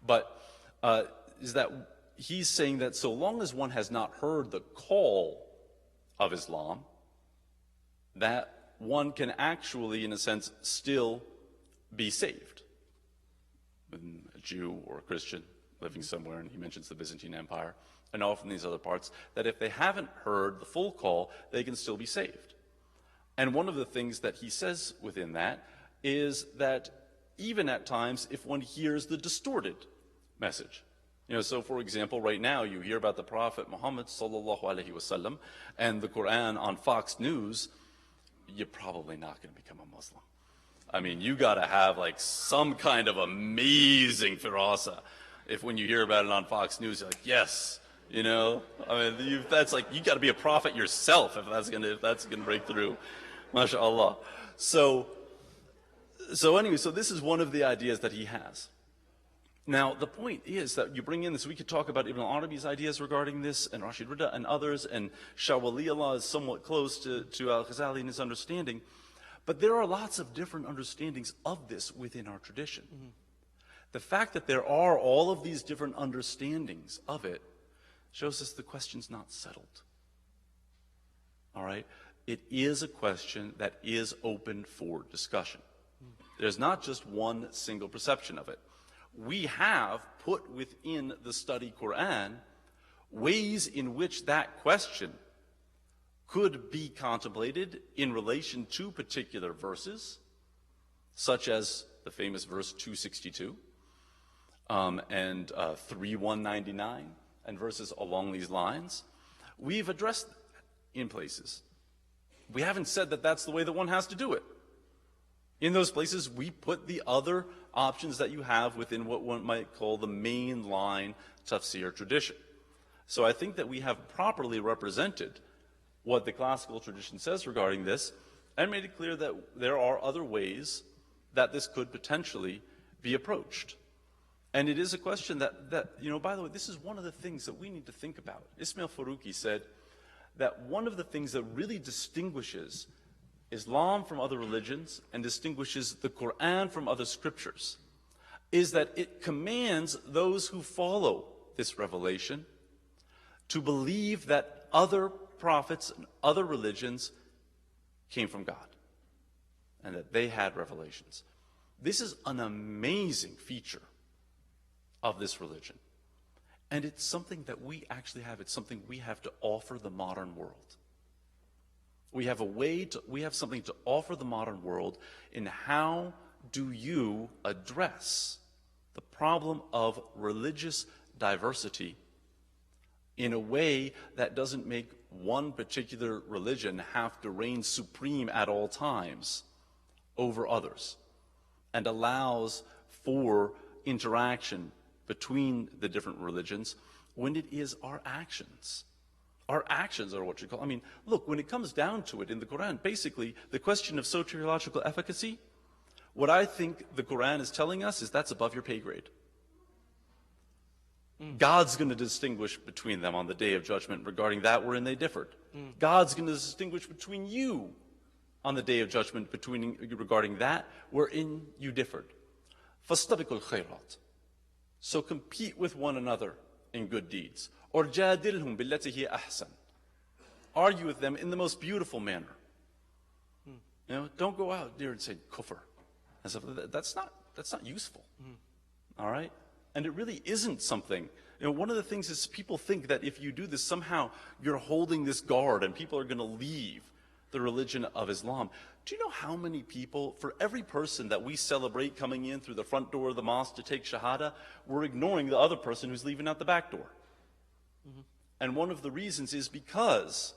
But is that he's saying that so long as one has not heard the call of Islam, that one can actually, in a sense, still be saved. A Jew or a Christian living somewhere, and he mentions the Byzantine Empire, and often these other parts, that if they haven't heard the full call, they can still be saved. And one of the things that he says within that is that even at times, if one hears the distorted message, so for example, right now you hear about the Prophet Muhammad sallallahu alaihi wasallam and the Quran on Fox News, you're probably not going to become a Muslim. I mean, you got to have like some kind of amazing firasa. If when you hear about it on Fox News, you're like, yes, I mean, that's like, you got to be a prophet yourself if that's gonna break through, mashallah. So anyway, so this is one of the ideas that he has. Now, the point is that you bring in this, we could talk about Ibn al-Arabi's ideas regarding this, and Rashid Rida and others, and Shah Waliullah is somewhat close to Al-Ghazali in his understanding. But there are lots of different understandings of this within our tradition. The fact that there are all of these different understandings of it shows us the question's not settled. All right? It is a question that is open for discussion. There's not just one single perception of it. We have put within the study Quran ways in which that question could be contemplated in relation to particular verses, such as the famous verse 262 and 3199 and verses along these lines. We've addressed that in places. We haven't said that that's the way that one has to do it. In those places, we put the other options that you have within what one might call the mainline tafsir tradition. So I think that we have properly represented what the classical tradition says regarding this, and made it clear that there are other ways that this could potentially be approached. And it is a question that by the way, this is one of the things that we need to think about. Ismail Faruqi said that one of the things that really distinguishes Islam from other religions and distinguishes the Quran from other scriptures is that it commands those who follow this revelation to believe that other prophets and other religions came from God and that they had revelations. This is an amazing feature of this religion. And it's something that we actually have. It's something we have to offer the modern world. We have something to offer the modern world in how do you address the problem of religious diversity in a way that doesn't make one particular religion have to reign supreme at all times over others, and allows for interaction between the different religions when it is our actions. Our actions are what you call, I mean, look, when it comes down to it in the Quran, basically the question of soteriological efficacy, what I think the Quran is telling us is that's above your pay grade. God's going to distinguish between them on the day of judgment regarding that wherein they differed. God's going to distinguish between you on the day of judgment regarding that wherein you differed. فَاسْتَبِقُوا الْخَيْرَاتِ. So compete with one another in good deeds. Or جَادِلْهُمْ بِالَّتِي هِيَ أَحْسَنُ. Argue with them in the most beautiful manner. You know, don't go out there and say kufr. And stuff. That's not useful. All right? And it really isn't something. You know, one of the things is people think that if you do this, somehow you're holding this guard and people are going to leave the religion of Islam. Do you know how many people, for every person that we celebrate coming in through the front door of the mosque to take Shahada, we're ignoring the other person who's leaving out the back door? And one of the reasons is because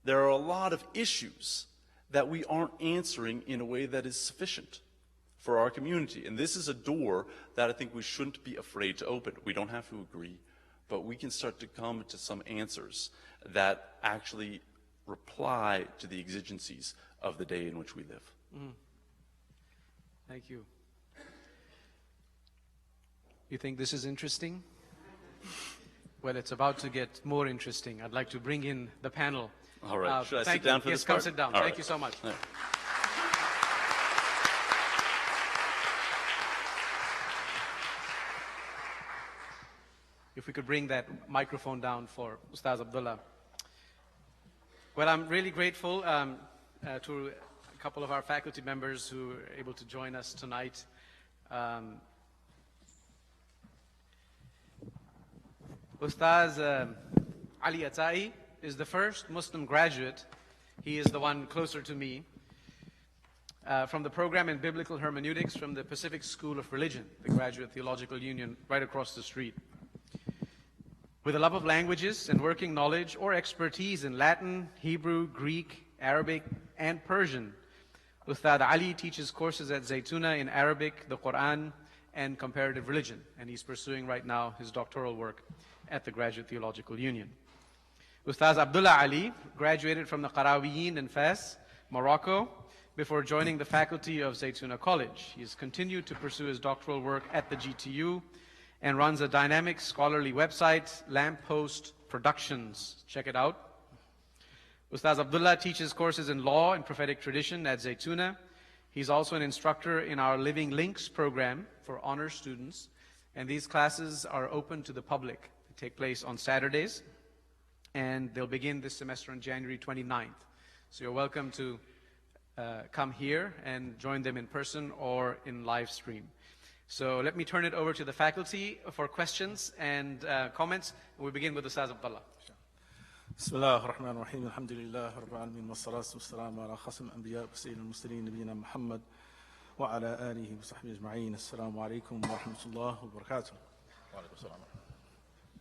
there are a lot of issues that we aren't answering in a way that is sufficient for our community. And this is a door that I think we shouldn't be afraid to open. We don't have to agree, but we can start to come to some answers that actually reply to the exigencies of the day in which we live. Thank you. You think this is interesting? Well, it's about to get more interesting. I'd like to bring in the panel. All right. Should I sit down for this Yes, part? come sit down. All Thank right. you so much. All right. If we could bring that microphone down for Ustaz Abdullah. Well, I'm really grateful to a couple of our faculty members who are able to join us tonight. Ustaz Ali Atai is the first Muslim graduate. He is the one closer to me. From the program in Biblical Hermeneutics from the Pacific School of Religion, the Graduate Theological Union right across the street. With a love of languages and working knowledge or expertise in Latin, Hebrew, Greek, Arabic, and Persian, Ustad Ali teaches courses at Zaytuna in Arabic, the Quran, and comparative religion. And he's pursuing right now his doctoral work at the Graduate Theological Union. Ustaz Abdullah Ali graduated from the Qarawiyyin in Fes, Morocco, before joining the faculty of Zaytuna College. He has continued to pursue his doctoral work at the GTU and runs a dynamic scholarly website, Lamppost Productions. Check it out. Ustaz Abdullah teaches courses in law and prophetic tradition at Zaytuna. He's also an instructor in our Living Links program for honor students. And these classes are open to the public. They take place on Saturdays. And they'll begin this semester on January 29th. So you're welcome to come here and join them in person or in live stream. So let me turn it over to the faculty for questions and comments. We begin with Ustaz Abdullah. بسم الله الرحمن الرحيم الحمد لله رب العالمين والصلاة والسلام على خاتم الأنبياء وسيد المرسلين نبينا محمد وعلى آله وصحبه أجمعين السلام عليكم ورحمة الله وبركاته.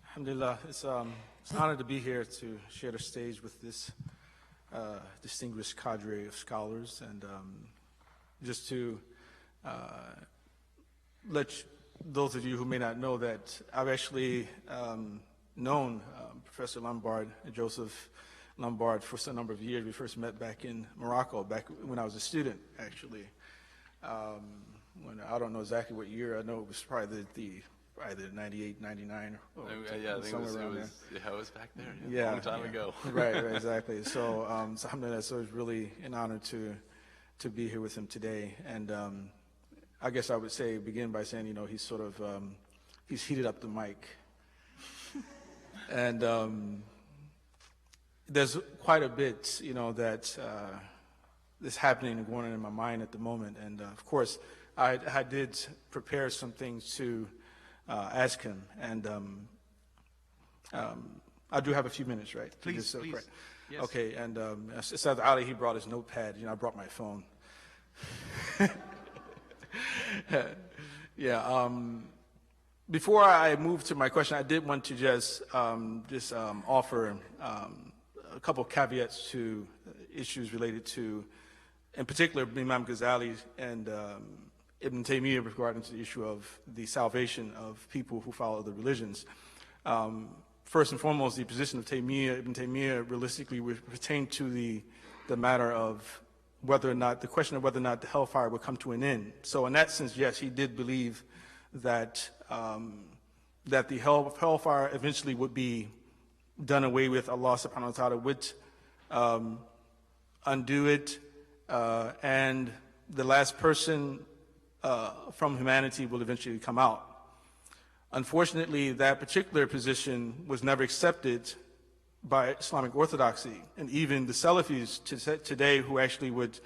Alhamdulillah, it's an honor to be here to share the stage with this distinguished cadre of scholars, and just to let those of you who may not know that I've actually known Professor Lumbard, Joseph Lumbard, for some number of years. We first met back in Morocco, back when I was a student, actually. When I don't know exactly what year. I know it was probably either 98, 99, or yeah, I think somewhere around there. Yeah, it was back there. Yeah, a long time ago. right, exactly. So, alhamdulillah, so it's really an honor to be here with him today. And I guess I would begin by saying, he's sort of, he's heated up the mic. And there's quite a bit, that is happening and going on in my mind at the moment. And of course, I did prepare some things to ask him. And I do have a few minutes, right? Please, please. Correct. Yes. Okay, and Sayyid Ali, he brought his notepad. I brought my phone. Yeah. Before I move to my question, I did want to just offer a couple of caveats to issues related to, in particular, Imam Ghazali and Ibn Taymiyyah regarding to the issue of the salvation of people who follow other religions. First and foremost, the position of Ibn Taymiyyah realistically would pertain to the matter of whether or not, the question of whether or not the hellfire would come to an end. So in that sense, yes, he did believe that that the hellfire eventually would be done away with. Allah subhanahu wa ta'ala would undo it, and the last person from humanity will eventually come out. Unfortunately, that particular position was never accepted by Islamic orthodoxy, and even the Salafis today, who actually would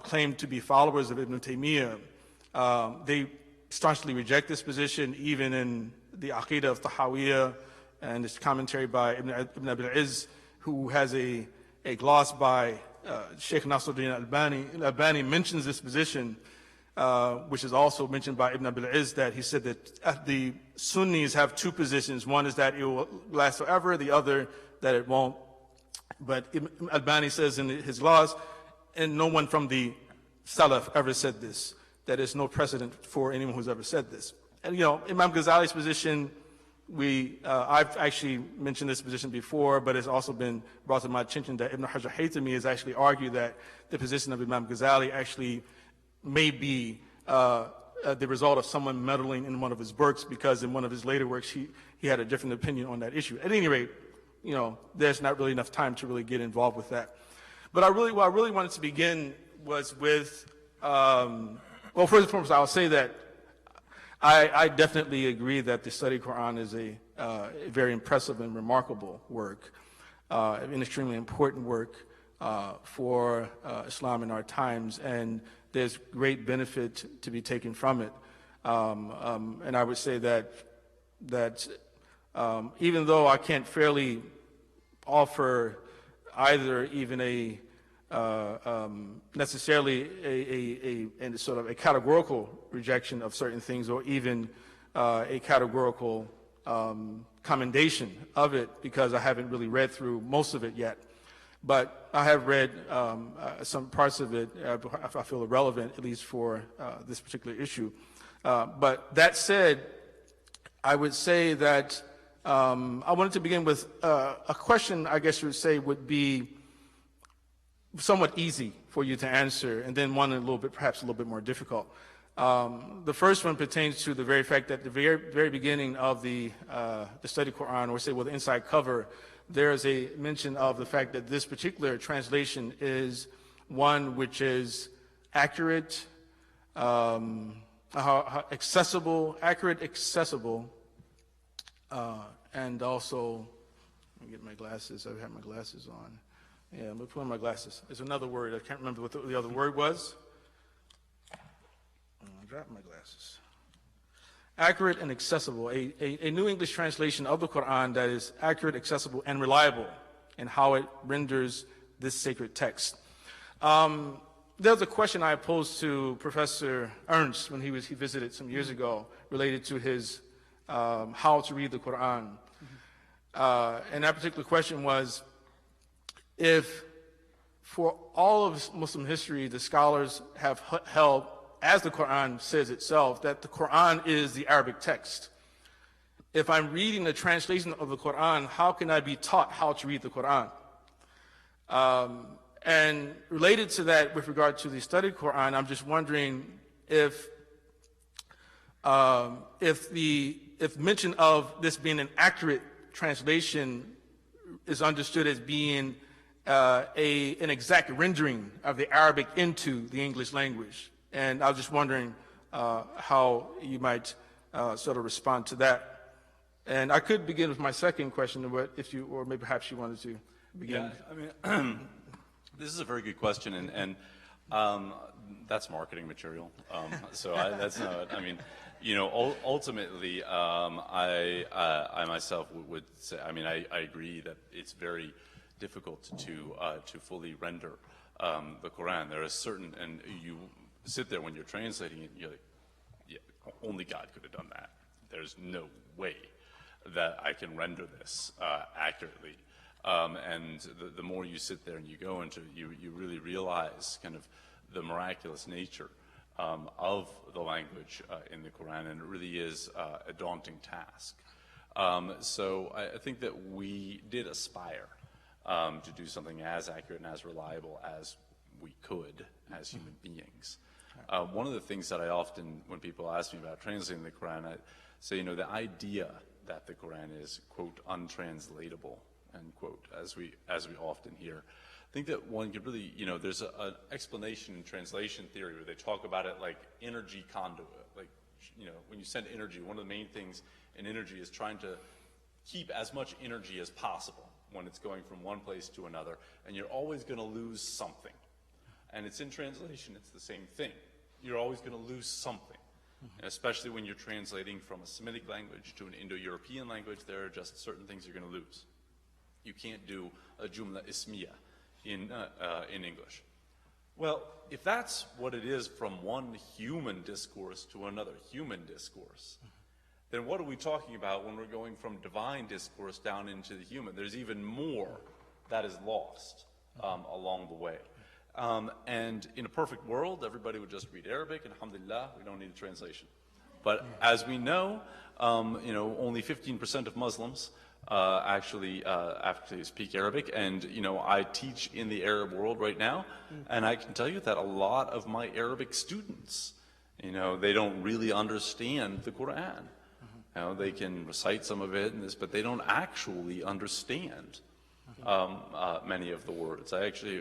claim to be followers of Ibn Taymiyyah, they staunchly reject this position, even in the Aqidah of Tahawiyah and its commentary by Ibn Abil Izz, who has a gloss by Sheikh Nasruddin Albani mentions this position, which is also mentioned by Ibn Abil Izz, that he said that the Sunnis have two positions. One is that it will last forever, the other that it won't. But Albani says in his laws, and no one from the Salaf ever said this, that there's no precedent for anyone who's ever said this. And Imam Ghazali's position, I've actually mentioned this position before, but it's also been brought to my attention that Ibn Hajar Haytami has actually argued that the position of Imam Ghazali actually may be the result of someone meddling in one of his works, because in one of his later works he had a different opinion on that issue. At any rate, there's not really enough time to really get involved with that. But what I really wanted to begin was with, well, first and foremost, I'll say that I definitely agree that the study of Quran is a very impressive and remarkable work, an extremely important work for Islam in our times, and there's great benefit to be taken from it. And I would say that even though I can't fairly offer either even necessarily a sort of a categorical rejection of certain things, or even a categorical commendation of it, because I haven't really read through most of it yet. But I have read some parts of it. I feel are relevant, at least for this particular issue. But that said, I would say that I wanted to begin with a question, I guess you would say, would be somewhat easy for you to answer, and then one perhaps a little bit more difficult. The first one pertains to the very fact that at the very beginning of the study Quran, or say, well, the inside cover, there is a mention of the fact that this particular translation is one which is accurate, accessible, and also, let me get my glasses. I have my glasses on. Yeah, I'm going to put on my glasses. There's another word. I can't remember what the other word was. I dropped my glasses. Accurate and accessible. A New English translation of the Quran that is accurate, accessible, and reliable in how it renders this sacred text. There's a question I posed to Professor Ernst when he visited some years ago, related to his how to read the Quran. And that particular question was, if for all of Muslim history, the scholars have held, as the Quran says itself, that the Quran is the Arabic text. If I'm reading the translation of the Quran, how can I be taught how to read the Quran? And related to that, with regard to the studied Quran, I'm just wondering if mention of this being an accurate translation is understood as being an exact rendering of the Arabic into the English language. And I was just wondering how you might sort of respond to that. And I could begin with my second question, or maybe perhaps you wanted to begin? Yeah, I mean, this is a very good question, and that's marketing material. That's not. I mean, you know, ultimately, I myself would say. I mean, I agree that it's very difficult to fully render the Quran. There are certain, and you sit there when you're translating it, and you're like, yeah, only God could have done that. There's no way that I can render this accurately. And the more you sit there and you go into it, you really realize kind of the miraculous nature of the language in the Quran, and it really is a daunting task. So I think that we did aspire to do something as accurate and as reliable as we could as human beings. One of the things that I often, when people ask me about translating the Quran, I say, you know, the idea that the Quran is, quote, untranslatable, end quote, as we often hear. I think that one could really, you know, there's an explanation in translation theory where they talk about it like energy conduit. Like, you know, when you send energy, one of the main things in energy is trying to keep as much energy as possible when it's going from one place to another, and you're always going to lose something. And it's in translation, it's the same thing. You're always going to lose something. And especially when you're translating from a Semitic language to an Indo-European language, there are just certain things you're going to lose. You can't do a jumla ismiya in English. Well, if that's what it is from one human discourse to another human discourse, then what are we talking about when we're going from divine discourse down into the human? There's even more that is lost along the way. And in a perfect world, everybody would just read Arabic, and alhamdulillah, we don't need a translation. But as we know, you know, only 15% of Muslims actually speak Arabic, and you know, I teach in the Arab world right now, and I can tell you that a lot of my Arabic students, you know, they don't really understand the Quran. You know, they can recite some of it and this, but they don't actually understand many of the words.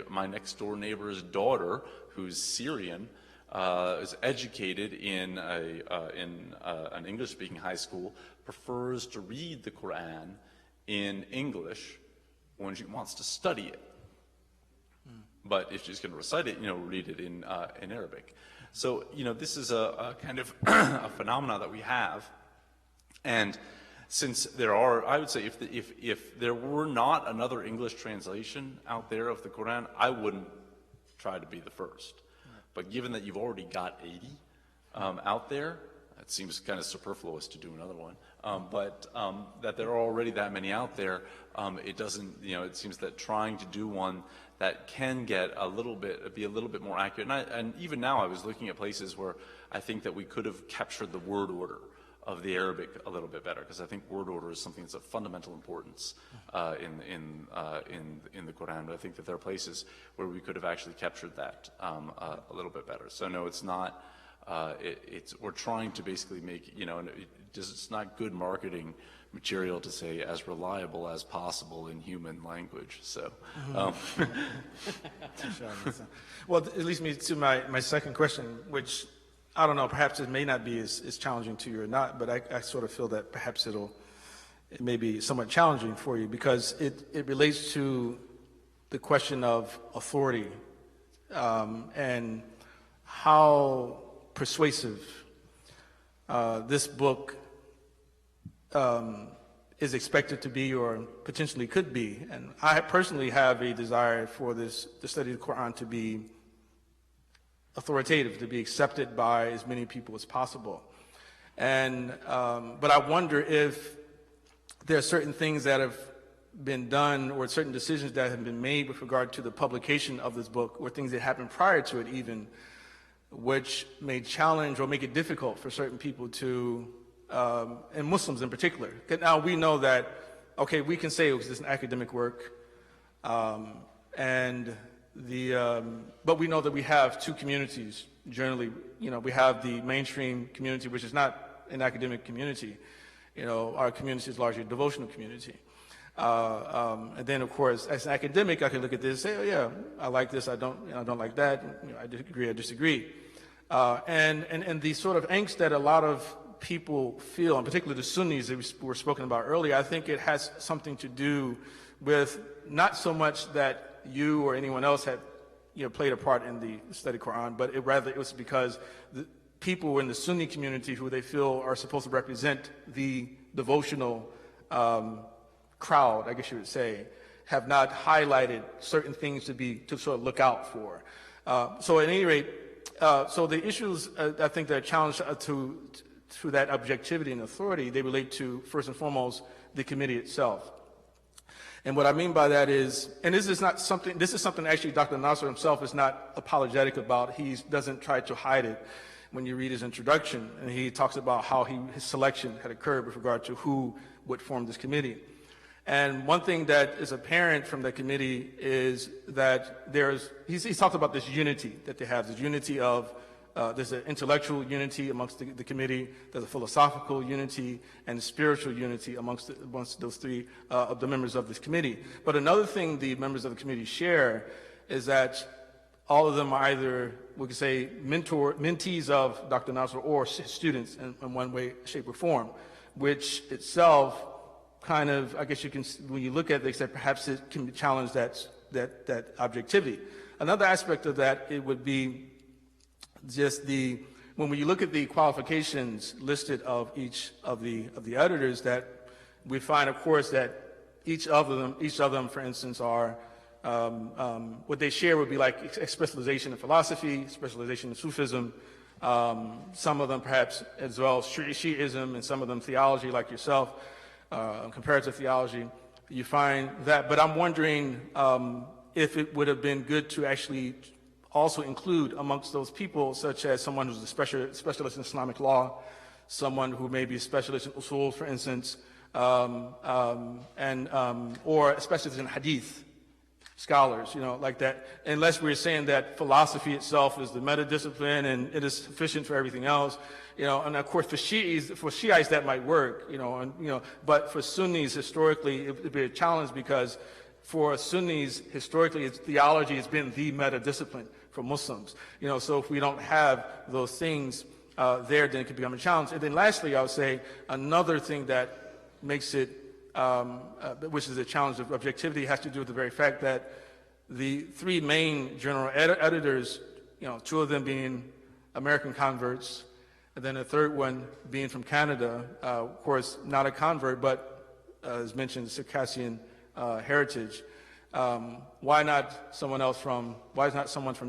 My next door neighbor's daughter, who's Syrian, is educated in an English-speaking high school, prefers to read the Quran in English when she wants to study it. But if she's going to recite it, you know, read it in Arabic. So, you know, this is a kind of a phenomena that we have. And since there are, I would say, if there were not another English translation out there of the Quran, I wouldn't try to be the first. But given that you've already got 80 out there, it seems kind of superfluous to do another one. But that there are already that many out there, it doesn't, you know, it seems that trying to do one that can get be a little bit more accurate. And even now I was looking at places where I think that we could have captured the word order of the Arabic a little bit better, because I think word order is something that's of fundamental importance in the Quran. But I think that there are places where we could have actually captured that a little bit better. So no, it's not. We're trying to basically make, you know, it's not good marketing material to say as reliable as possible in human language. So, well, it leads me to my second question, which I don't know, perhaps it may not be as challenging to you or not, but I sort of feel that perhaps it may be somewhat challenging for you, because it relates to the question of authority and how persuasive this book is expected to be, or potentially could be. And I personally have a desire for the study of the Quran to be authoritative, to be accepted by as many people as possible. And but I wonder if there are certain things that have been done, or certain decisions that have been made with regard to the publication of this book, or things that happened prior to it even, which may challenge or make it difficult for certain people to, and Muslims in particular. Now we know that, okay, we can say it was just an academic work, but we know that we have two communities generally. You know, we have the mainstream community, which is not an academic community. You know, our community is largely a devotional community. And then, of course, as an academic, I can look at this and say, oh yeah, I like this, I don't like that, you know, I disagree. And the sort of angst that a lot of people feel, and particularly the Sunnis that we were spoken about earlier, I think it has something to do with not so much that you or anyone else had played a part in the study Quran, but rather it was because the people in the Sunni community who they feel are supposed to represent the devotional crowd, I guess you would say, have not highlighted certain things to sort of look out for. So at any rate, so the issues I think that are challenged to that objectivity and authority, they relate to, first and foremost, the committee itself. And what I mean by that is, and this is something actually Dr. Nasr himself is not apologetic about. He doesn't try to hide it when you read his introduction, and he talks about how his selection had occurred with regard to who would form this committee. And one thing that is apparent from the committee is that he's talked about this unity that they have, this unity of, there's an intellectual unity amongst the committee, there's a philosophical unity, and spiritual unity amongst those three of the members of this committee. But another thing the members of the committee share is that all of them are either, we could say, mentees of Dr. Nasr or students in one way, shape, or form, which itself kind of, I guess you can, when you look at this, that perhaps it can challenge that objectivity. Another aspect of that, it would be just when we look at the qualifications listed of each of the editors, that we find, of course, that each of them, for instance, are what they share would be like a specialization in philosophy, specialization in Sufism, some of them perhaps as well Shi'ism, and some of them theology, like yourself, comparative theology. You find that, but I'm wondering if it would have been good to actually also include amongst those people, such as someone who's a specialist in Islamic law, someone who may be a specialist in usul, for instance, or a specialist in hadith, scholars, like that, unless we're saying that philosophy itself is the meta discipline and it is sufficient for everything else, and of course for Shiites that might work, but for Sunnis historically it would be a challenge, because for Sunnis historically theology has been the meta discipline for Muslims, so if we don't have those things there, then it could become a challenge. And then lastly, I would say another thing that makes it which is a challenge of objectivity, has to do with the very fact that the three main general editors, two of them being American converts, and then a third one being from Canada, of course not a convert, but as mentioned, Circassian heritage. Why not someone from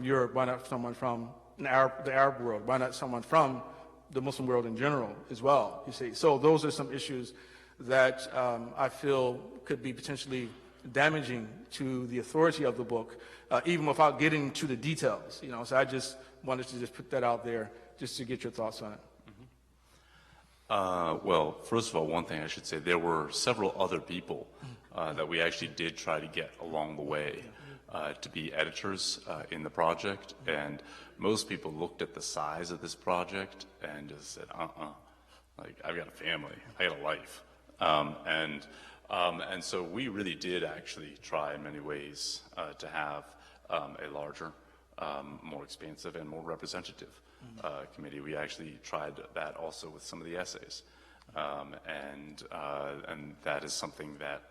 Europe? Why not someone from the Arab world? Why not someone from the Muslim world in general as well, you see? So those are some issues that I feel could be potentially damaging to the authority of the book, even without getting to the details. So I just wanted to just put that out there, just to get your thoughts on it. Well, first of all, one thing I should say, there were several other people that we actually did try to get along the way to be editors in the project, and most people looked at the size of this project and just said, like, I've got a family, I got a life. And so we really did actually try in many ways to have a larger, more expansive and more representative committee. We actually tried that also with some of the essays. And that is something that,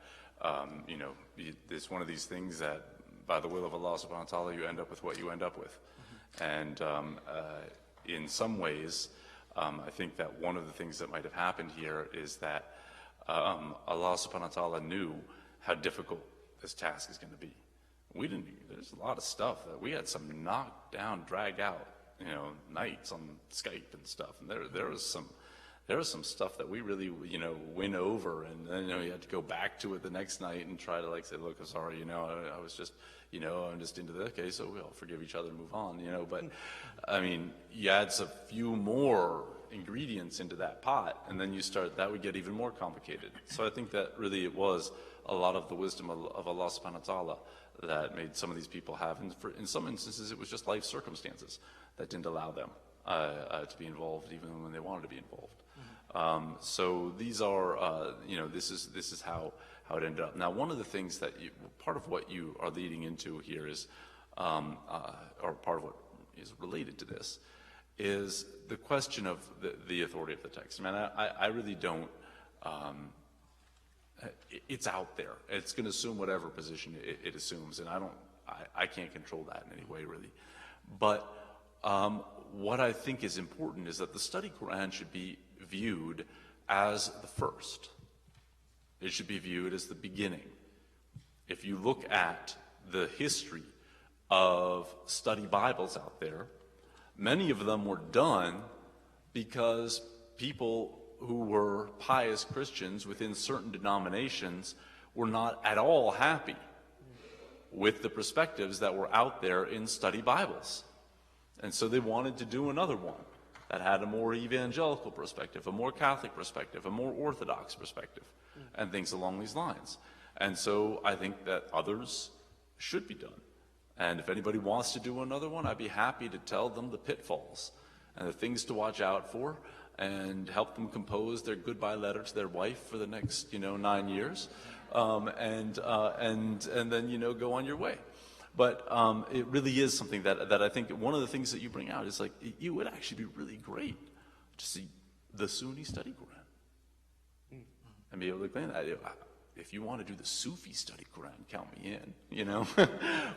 it's one of these things that by the will of Allah subhanahu wa ta'ala, you end up with what you end up with. And in some ways, I think that one of the things that might have happened here is that Allah subhanahu wa ta'ala knew how difficult this task is going to be. There's a lot of stuff that we had some knocked down, dragged out, nights on Skype and stuff. And there was some stuff that we really, went over, and then, you had to go back to it the next night and try to say, look, I'm sorry, I was just, I'm just into this case, so we'll forgive each other and move on, but I mean, you add a few more ingredients into that pot, and then that would get even more complicated. So I think that really it was a lot of the wisdom of Allah subhanahu wa ta'ala that made some of these people have, and in some instances it was just life circumstances that didn't allow them to be involved even when they wanted to be involved. So these are, this is how it ended up. Now, one of the things that part of what you are leading into here is, or part of what is related to this, is the question of the authority of the text. I mean, I really don't, it's out there. It's going to assume whatever position it assumes, and I can't control that in any way, really. But what I think is important is that the study Quran should be viewed as the first. It should be viewed as the beginning. If you look at the history of study Bibles out there, many of them were done because people who were pious Christians within certain denominations were not at all happy with the perspectives that were out there in study Bibles. And so they wanted to do another one that had a more evangelical perspective, a more Catholic perspective, a more Orthodox perspective, and things along these lines. And so I think that others should be done. And if anybody wants to do another one, I'd be happy to tell them the pitfalls and the things to watch out for and help them compose their goodbye letter to their wife for the next, 9 years, and then, go on your way. But it really is something that I think one of the things that you bring out is like, it would actually be really great to see the Sunni study Quran and be able to explain that. If you want to do the Sufi study Quran, count me in,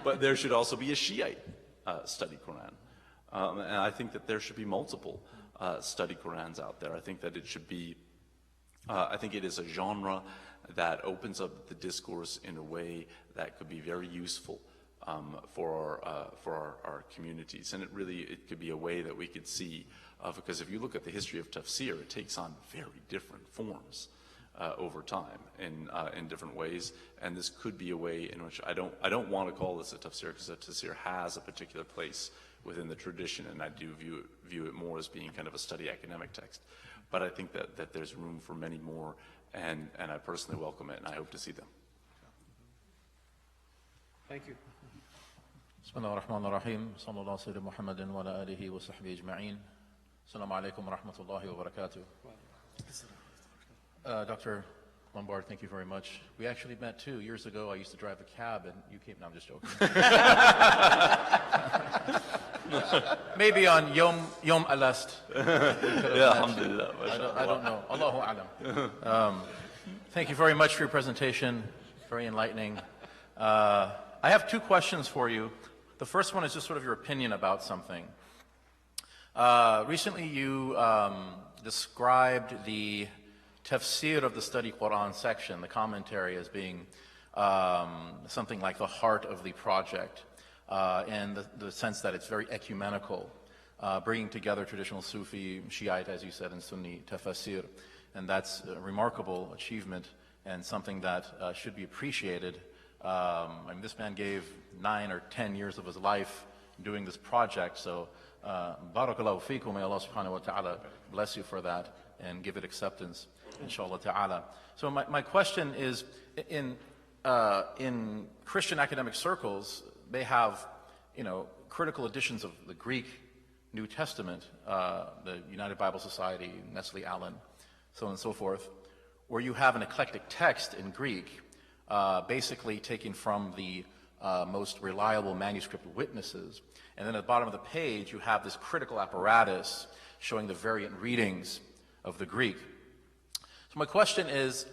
But there should also be a Shiite study Quran. And I think that there should be multiple study Qurans out there. I think that it should be, I think it is a genre that opens up the discourse in a way that could be very useful for our communities. And it could be a way that we could see, because if you look at the history of tafsir, it takes on very different forms over time in different ways, and this could be a way in which I don't want to call this a tafsir, because a tafsir has a particular place within the tradition, and I do view it more as being kind of a study academic text. But I think that there's room for many more, and I personally welcome it, and I hope to see them. Thank you. بسم الله الرحمن الرحيم صلى الله على سيدنا محمد وعلى آله وصحبه أجمعين. السلام عليكم ورحمة الله وبركاته. Dr. Lumbard, thank you very much. We actually met 2 years ago. I used to drive a cab, and you came. No, I'm just joking. Maybe on Yom Alast. Yeah, alhamdulillah. I don't know. Allahu alam. Thank you very much for your presentation. Very enlightening. I have 2 questions for you. The first one is just sort of your opinion about something. Recently you described the tafsir of the study Quran section, the commentary, as being something like the heart of the project, in the sense that it's very ecumenical, bringing together traditional Sufi, Shiite, as you said, and Sunni tafsir. And that's a remarkable achievement and something that should be appreciated. This man gave 9 or 10 years of his life doing this project, so barakallahu feekum, may Allah subhanahu wa ta'ala bless you for that and give it acceptance, inshallah ta'ala. So my question is, in Christian academic circles, they have, critical editions of the Greek New Testament, the United Bible Society, Nestle Allen, so on and so forth, where you have an eclectic text in Greek, basically taken from the most reliable manuscript witnesses. And then at the bottom of the page, you have this critical apparatus showing the variant readings of the Greek. So my question is,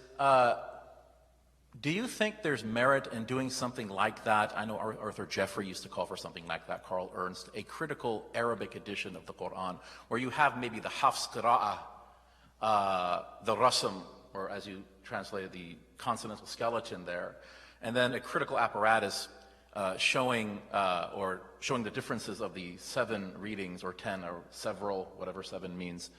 do you think there's merit in doing something like that? I know Arthur Jeffrey used to call for something like that, Carl Ernst, a critical Arabic edition of the Quran, where you have maybe the Hafs Qira'ah, the Rasm, or as you translated, the consonantal skeleton there, and then a critical apparatus showing the differences of the 7 readings, or 10, or several, whatever 7 means,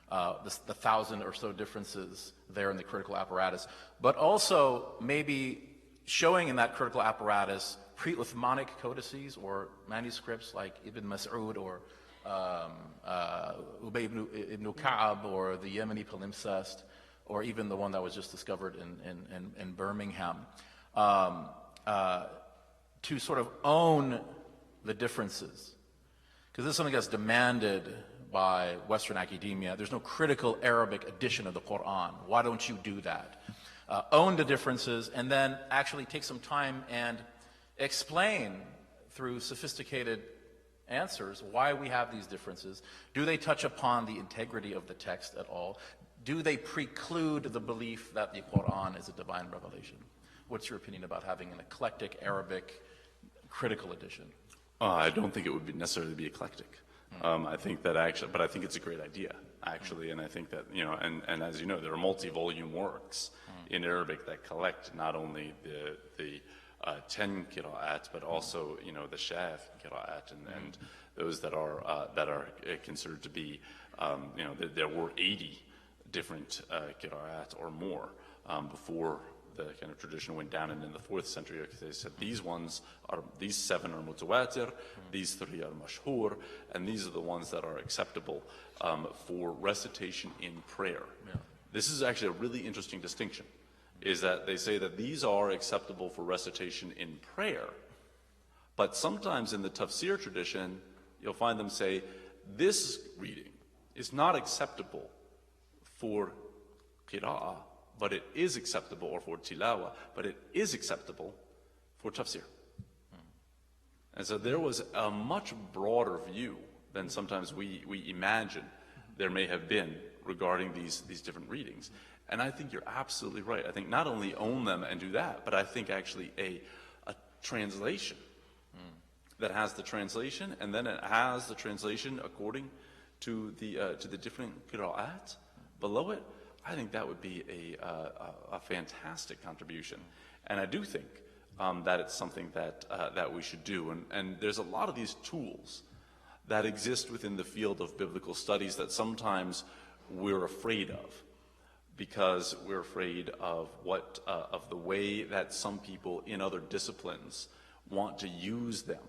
the 1,000 or so differences there in the critical apparatus, but also maybe showing in that critical apparatus pre-Uthmanic codices or manuscripts like Ibn Mas'ud or Ubay ibn Ka'ab or the Yemeni palimpsest, or even the one that was just discovered in Birmingham, to sort of own the differences. Because this is something that's demanded by Western academia. There's no critical Arabic edition of the Quran. Why don't you do that? Own the differences, and then actually take some time and explain through sophisticated answers why we have these differences. Do they touch upon the integrity of the text at all? Do they preclude the belief that the Quran is a divine revelation? What's your opinion about having an eclectic Arabic critical edition? I don't think it would necessarily be eclectic. I think that actually, but I think it's a great idea, actually, and I think that, and as you know, there are multi-volume works in Arabic that collect not only the 10 qira'at, but also, the shaf qira'at, and those that are considered to be, there were 80 different qira'at or more before the kind of tradition went down, and in the 4th century, they said these 7 are mutawatir, these 3 are mashhur, and these are the ones that are acceptable for recitation in prayer. Yeah. This is actually a really interesting distinction, is that they say that these are acceptable for recitation in prayer, but sometimes in the tafsir tradition, you'll find them say, this reading is not acceptable for qira'ah, but it is acceptable, or for tilawa, but it is acceptable for tafsir. And so there was a much broader view than sometimes we imagine there may have been regarding these different readings. And I think you're absolutely right. I think not only own them and do that, but I think actually a translation that has the translation, and then it has the translation according to the different qira'at below it. I think that would be a fantastic contribution. And I do think that it's something that we should do. And there's a lot of these tools that exist within the field of biblical studies that sometimes we're afraid of, because we're afraid of of the way that some people in other disciplines want to use them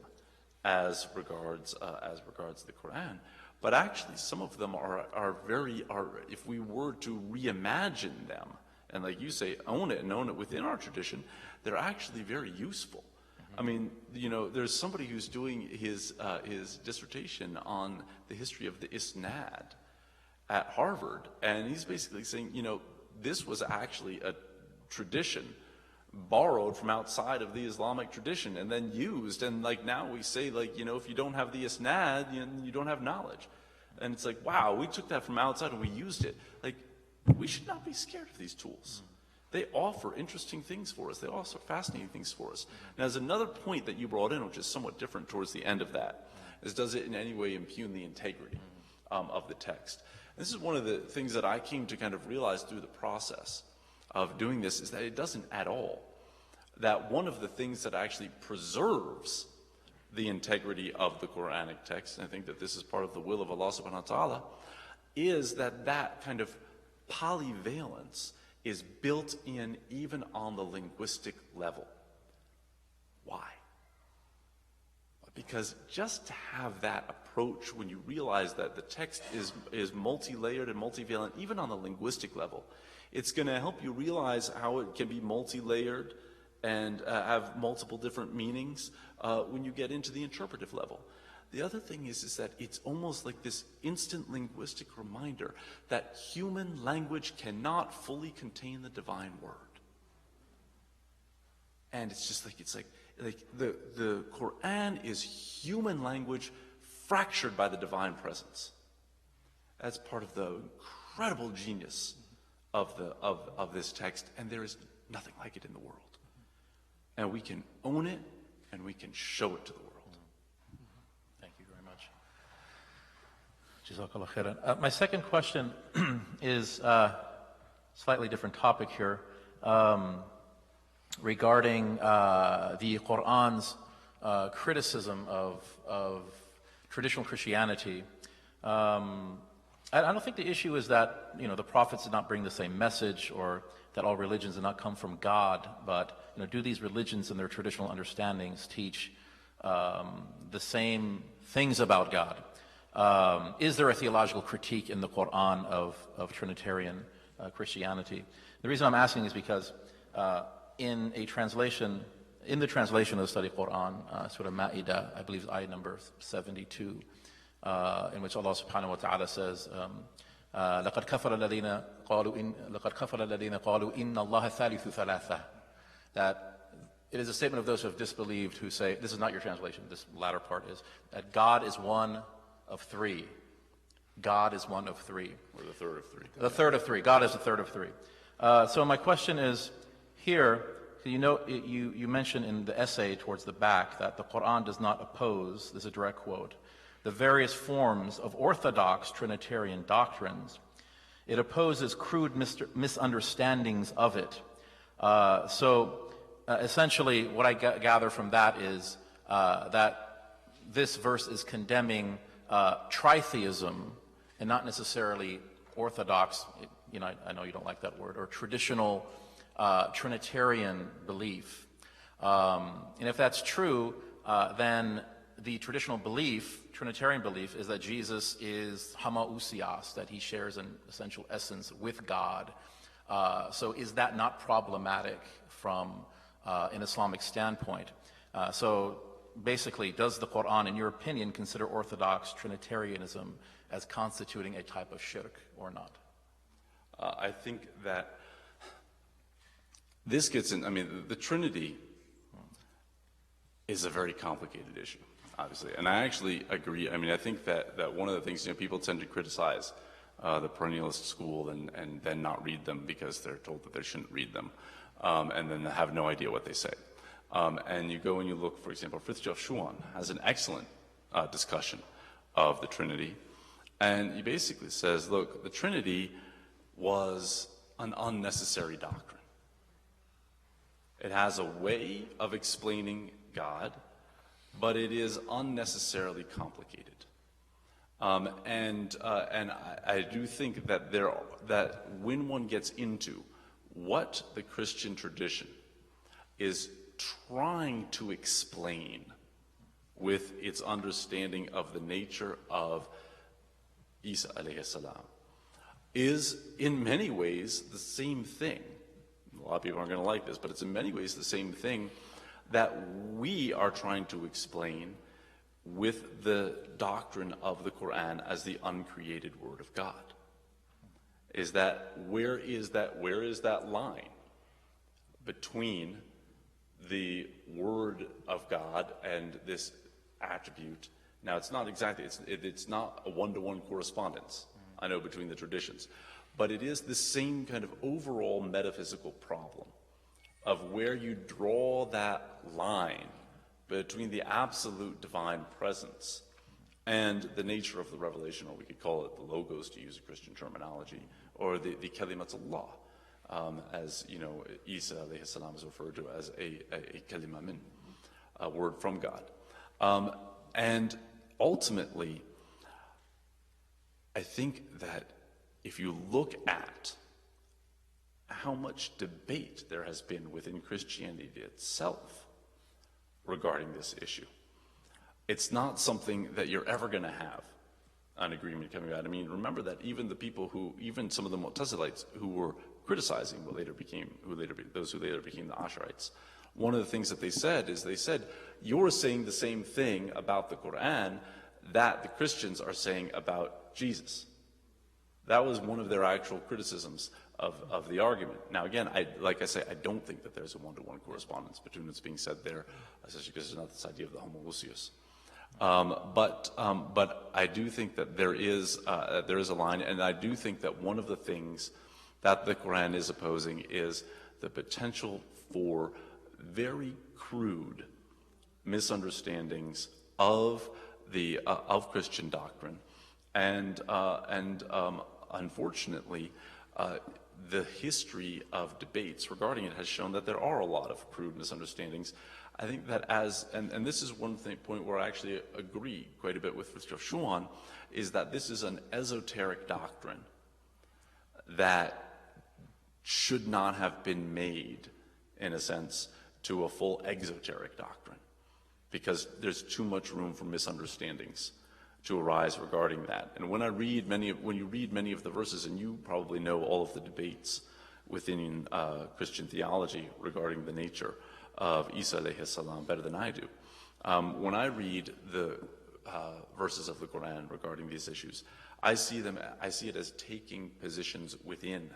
as regards the Quran. But actually, some of them are if we were to reimagine them, and like you say, own it within our tradition, they're actually very useful. I mean, there's somebody who's doing his dissertation on the history of the Isnad at Harvard, and he's basically saying, this was actually a tradition borrowed from outside of the Islamic tradition and then used, and now we say, if you don't have the Isnad, you don't have knowledge. And it's like, wow, we took that from outside and we used it. We should not be scared of these tools. They offer interesting things for us. They offer fascinating things for us. Now, there's another point that you brought in, which is somewhat different towards the end of that, is does it in any way impugn the integrity of the text? And this is one of the things that I came to kind of realize through the process of doing this, is that it doesn't at all. That one of the things that actually preserves the integrity of the Quranic text, and I think that this is part of the will of Allah subhanahu wa ta'ala, is that kind of polyvalence is built in even on the linguistic level. Why? Because just to have that approach, when you realize that the text is multi-layered and multivalent, even on the linguistic level, it's going to help you realize how it can be multi-layered and have multiple different meanings when you get into the interpretive level. The other thing is that it's almost like this instant linguistic reminder that human language cannot fully contain the divine word. And it's just like the Quran is human language fractured by the divine presence. That's part of the incredible genius of this text, and there is nothing like it in the world. And we can own it, and we can show it to the world. Thank you very much. Jazakallah khairan. My second question is a slightly different topic here, regarding the Quran's criticism of traditional Christianity. I don't think the issue is that the prophets did not bring the same message, or that all religions did not come from God, but do these religions and their traditional understandings teach the same things about God? Is there a theological critique in the Quran of Trinitarian Christianity? The reason I'm asking is because in the translation of the study Quran, Surah Ma'idah, I believe it's ayah number 72, in which Allah subhanahu wa ta'ala says, لَقَدْ كَفَرَ الَّذِينَ قَالُوا إِنَّ اللَّهَ ثَالِثُ ثَلَاثَةٍ, that it is a statement of those who have disbelieved who say, this is not your translation, this latter part is, that God is one of three. God is one of three. Or the third of three. The third of three. God is the third of three. So my question is, here, you mentioned in the essay towards the back that the Quran does not oppose, this is a direct quote, the various forms of orthodox Trinitarian doctrines. It opposes crude misunderstandings of it. Essentially, what I gather from that is that this verse is condemning tritheism and not necessarily orthodox, I know you don't like that word, or traditional Trinitarian belief. And if that's true, then the traditional belief, Trinitarian belief, is that Jesus is homoousios, that he shares an essential essence with God. So is that not problematic from an Islamic standpoint? So basically, does the Quran, in your opinion, consider Orthodox Trinitarianism as constituting a type of shirk or not? I think that this gets in, the Trinity is a very complicated issue, obviously. And I actually agree. I think that one of the things, people tend to criticize the perennialist school and then not read them because they're told that they shouldn't read them, and then have no idea what they say. And you go and you look, for example, Fritjof Schuon has an excellent discussion of the Trinity. And he basically says, look, the Trinity was an unnecessary doctrine. It has a way of explaining God, but it is unnecessarily complicated. And I do think that that when one gets into what the Christian tradition is trying to explain with its understanding of the nature of Isa alayhi salam, is in many ways the same thing. A lot of people aren't going to like this, but it's in many ways the same thing that we are trying to explain with the doctrine of the Quran as the uncreated Word of God. Is that where is that line between the Word of God and this attribute? Now, it's not exactly, it's not a one-to-one correspondence, I know, between the traditions, but it is the same kind of overall metaphysical problem of where you draw that line between the absolute divine presence and the nature of the revelation, or we could call it the logos, to use a Christian terminology, or the kalimatullah, as Isa alayhi salam is referred to as a kalima min, a word from God. And ultimately, I think that if you look at how much debate there has been within Christianity itself regarding this issue, it's not something that you're ever going to have an agreement coming out. Remember that even the people even some of the Mu'tazilites who were criticizing those who later became the Ash'arites, one of the things that they said is, you're saying the same thing about the Quran that the Christians are saying about Jesus. That was one of their actual criticisms of the argument. Now, again, like I say, I don't think that there's a one-to-one correspondence between what's being said there, especially because there's not this idea of the homoousios. But I do think that there is a line, and I do think that one of the things that the Quran is opposing is the potential for very crude misunderstandings of Christian doctrine, and unfortunately, the history of debates regarding it has shown that there are a lot of crude misunderstandings. I think that and this is one point where I actually agree quite a bit with Fritjof Schuon, is that this is an esoteric doctrine that should not have been made, in a sense, to a full exoteric doctrine, because there's too much room for misunderstandings to arise regarding that. And when you read many of the verses, and you probably know all of the debates within Christian theology regarding the nature of Isa alayhi salam better than I do. When I read the verses of the Quran regarding these issues, I see it as taking positions within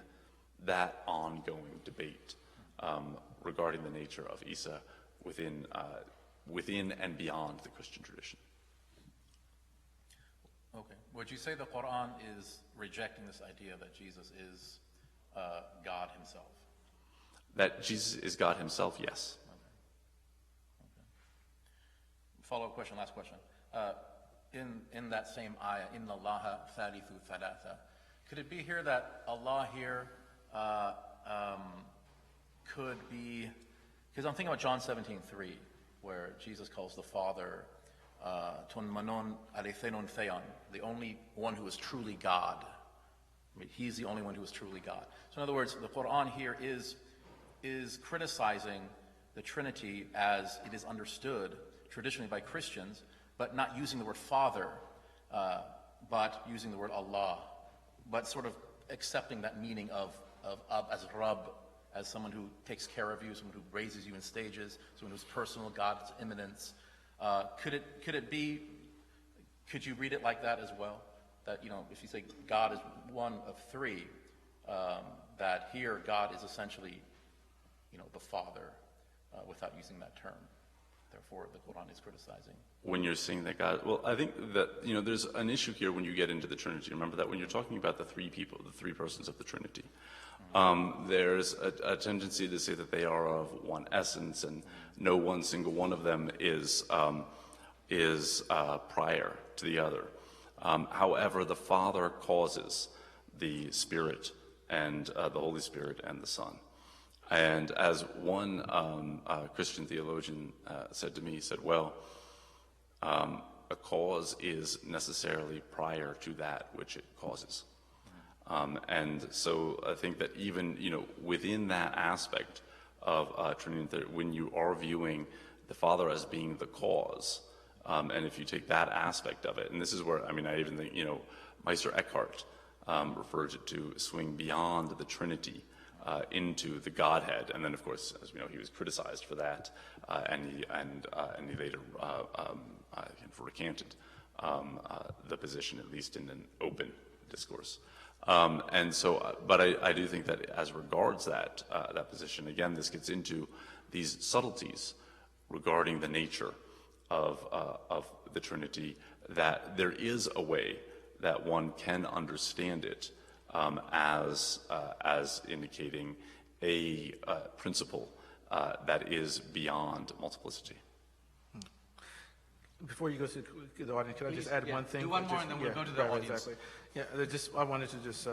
that ongoing debate regarding the nature of Isa within and beyond the Christian tradition. Okay. Would you say the Quran is rejecting this idea that Jesus is God himself? That Jesus is God himself, yes. Okay. Follow-up question, last question. In that same ayah, Inna Allaha thalithu thalatha, could it be here that Allah here could be, because I'm thinking about John 17:3, where Jesus calls the Father Ton Manon Alethenon Theon, the only one who is truly God. I mean, he's the only one who is truly God. So in other words, the Quran here is criticizing the Trinity as it is understood traditionally by Christians, but not using the word Father, but using the word Allah, but sort of accepting that meaning of as Rabb, as someone who takes care of you, someone who raises you in stages, someone who's personal, God's immanence. Could you read it like that as well? That, if you say God is one of three, that here God is essentially, the Father, without using that term. Therefore, the Quran is criticizing. When you're saying that God, well, I think that, there's an issue here when you get into the Trinity. Remember that when you're talking about the three people, the three persons of the Trinity, there's a tendency to say that they are of one essence, and no one single one of them is prior to the other. However, the Father causes the Spirit and the Holy Spirit and the Son. And as one Christian theologian said to me, he said, well, a cause is necessarily prior to that which it causes. And so I think that even, within that aspect of Trinity, when you are viewing the Father as being the cause, and if you take that aspect of it, and this is where, I even think, Meister Eckhart refers it to swing beyond the Trinity into the Godhead, and then of course, as we know, he was criticized for that, and he later recanted the position, at least in an open discourse. And so, but I do think that as regards that position, again, this gets into these subtleties regarding the nature of the Trinity, that there is a way that one can understand it as indicating a principle that is beyond multiplicity. Before you go to the audience, can I just add one thing? Do one more, and then we'll go to the audience. Exactly. Yeah, I wanted to just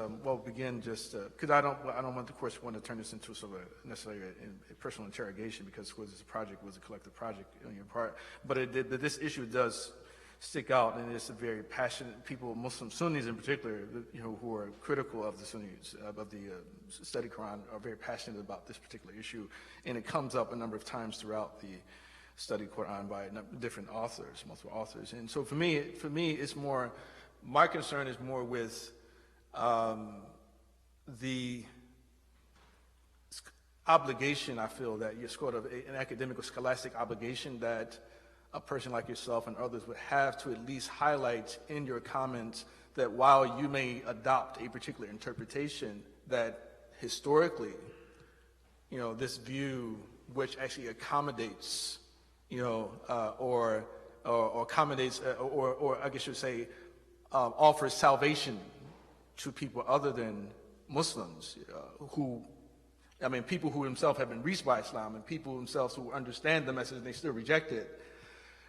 begin because I don't want the course to turn this into sort of necessarily a personal interrogation, because this project was a collective project on your part. But this issue does stick out, and it's a very passionate people, Muslim Sunnis in particular, who are critical of the Sunnis, of the study Quran, are very passionate about this particular issue, and it comes up a number of times throughout the study Quran by different authors, multiple authors. And so for me, it's more, my concern is more with the obligation, I feel, that you're sort of an academic or scholastic obligation that a person like yourself and others would have to at least highlight in your comments that while you may adopt a particular interpretation, that historically, this view which actually accommodates, or accommodates, or I guess you would say, offers salvation to people other than Muslims, people who themselves have been reached by Islam, and people themselves who understand the message and they still reject it,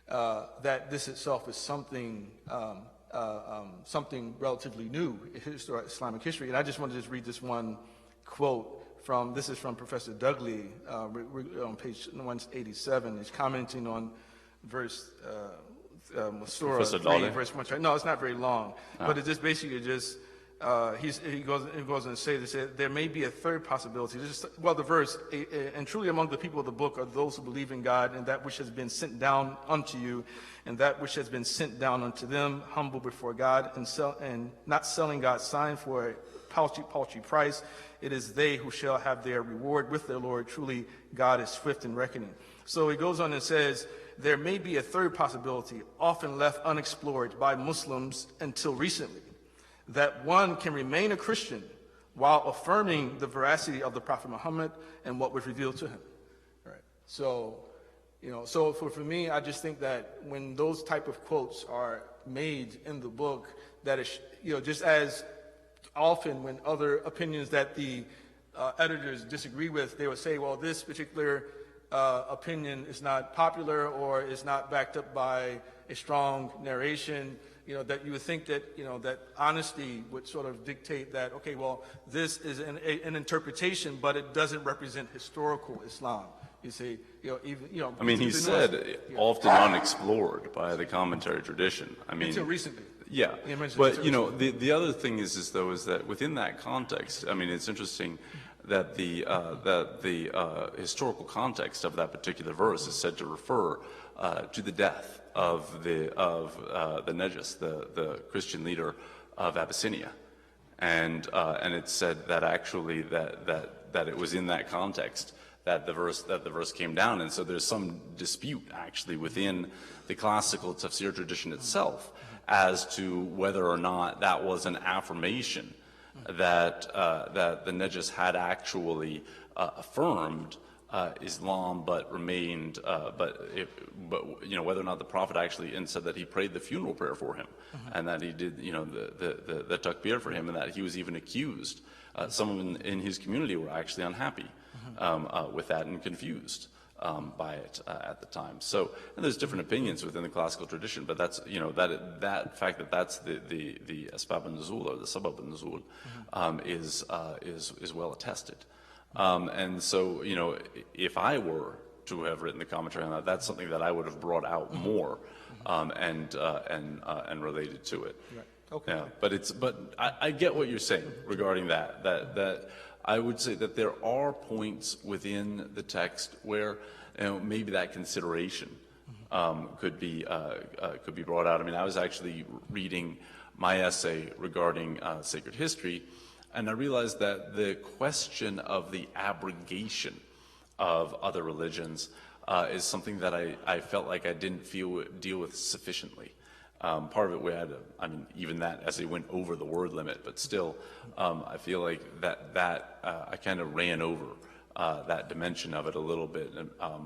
that this itself is something relatively new in Islamic history. And I just wanted to just read this one quote this is from Professor Dudley on page 187. He's commenting on verse Surah 3, verse 1. No, it's not very long, but it just basically just he goes and says there may be a third possibility. The verse, and truly among the people of the book are those who believe in God and that which has been sent down unto you, and that which has been sent down unto them, humble before God, and not selling God's sign for a paltry price. It is they who shall have their reward with their Lord. Truly, God is swift in reckoning. So he goes on and says, there may be a third possibility, often left unexplored by Muslims until recently, that one can remain a Christian while affirming the veracity of the Prophet Muhammad and what was revealed to him. All right. So So for me, I just think that when those type of quotes are made in the book, that is, just as often when other opinions that the editors disagree with, they would say, well, this particular opinion is not popular or is not backed up by a strong narration, that you would think that, that honesty would sort of dictate that, okay, well, this is an interpretation, but it doesn't represent historical Islam. You see, I mean, he said often unexplored by the commentary tradition. I mean, until recently. Yeah, but the other thing is that within that context, I mean, it's interesting that the historical context of that particular verse is said to refer to the death of the Najas, the Christian leader of Abyssinia, and it's said that actually that it was in that context that the verse came down, and so there's some dispute actually within the classical tafsir tradition itself as to whether or not that was an affirmation that the Najas had actually affirmed Islam, but remained, whether or not the Prophet actually said that he prayed the funeral prayer for him, and that he did, the takbir for him, and that he was even accused. Some in his community were actually unhappy with that and confused by it at the time. So, and there's different opinions within the classical tradition, but that's, that fact that that's the asbab al-nuzul or the sabab al-nuzul is well attested. And so, if I were to have written the commentary on that, that's something that I would have brought out more and related to it. Right. Okay. Yeah, but I get what you're saying regarding that I would say that there are points within the text where maybe that consideration could be brought out. I mean, I was actually reading my essay regarding sacred history, and I realized that the question of the abrogation of other religions is something that I felt like I didn't deal with sufficiently. Part of it we had, even that essay went over the word limit, but still, I feel like that I kind of ran over that dimension of it a little bit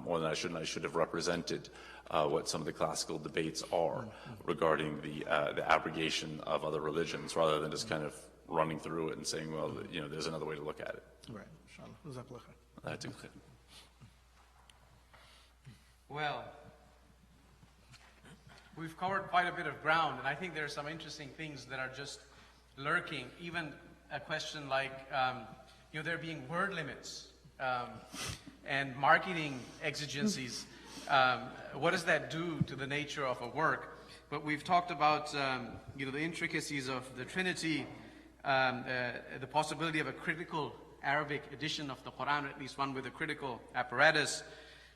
more than I should, and I should have represented what some of the classical debates are regarding the abrogation of other religions, rather than just kind of running through it and saying, well, there's another way to look at it. Right. Well, we've covered quite a bit of ground, and I think there are some interesting things that are just lurking. Even a question like, there being word limits and marketing exigencies. What does that do to the nature of a work? But we've talked about, the intricacies of the Trinity, the possibility of a critical Arabic edition of the Quran, or at least one with a critical apparatus.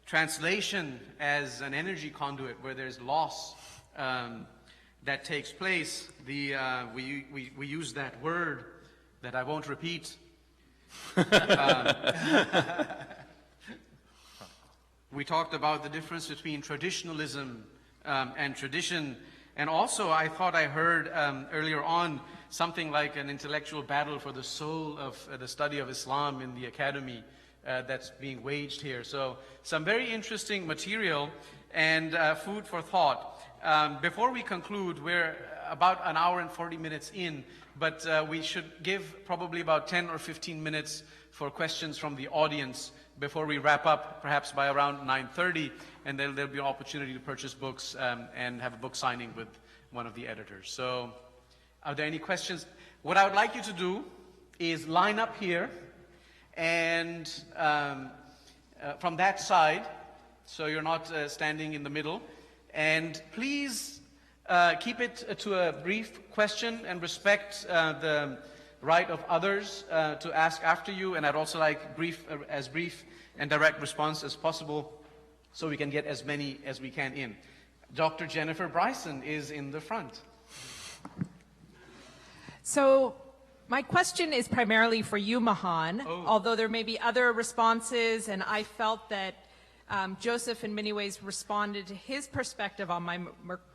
Translation as an energy conduit where there's loss that takes place. We use that word that I won't repeat. We talked about the difference between traditionalism and tradition. And also I thought I heard earlier on something like an intellectual battle for the soul of the study of Islam in the academy that's being waged here. So some very interesting material and food for thought. Before we conclude, we're about an hour and 40 minutes in, but we should give probably about 10 or 15 minutes for questions from the audience before we wrap up, perhaps by around 9:30, and then there'll be an opportunity to purchase books and have a book signing with one of the editors. So are there any questions? What I would like you to do is line up here and from that side, so you're not standing in the middle. And please keep it to a brief question and respect the right of others to ask after you. And I'd also like as brief and direct response as possible so we can get as many as we can in. Dr. Jennifer Bryson is in the front. So my question is primarily for you, Mahan, although there may be other responses, and I felt that Joseph in many ways responded to his perspective on my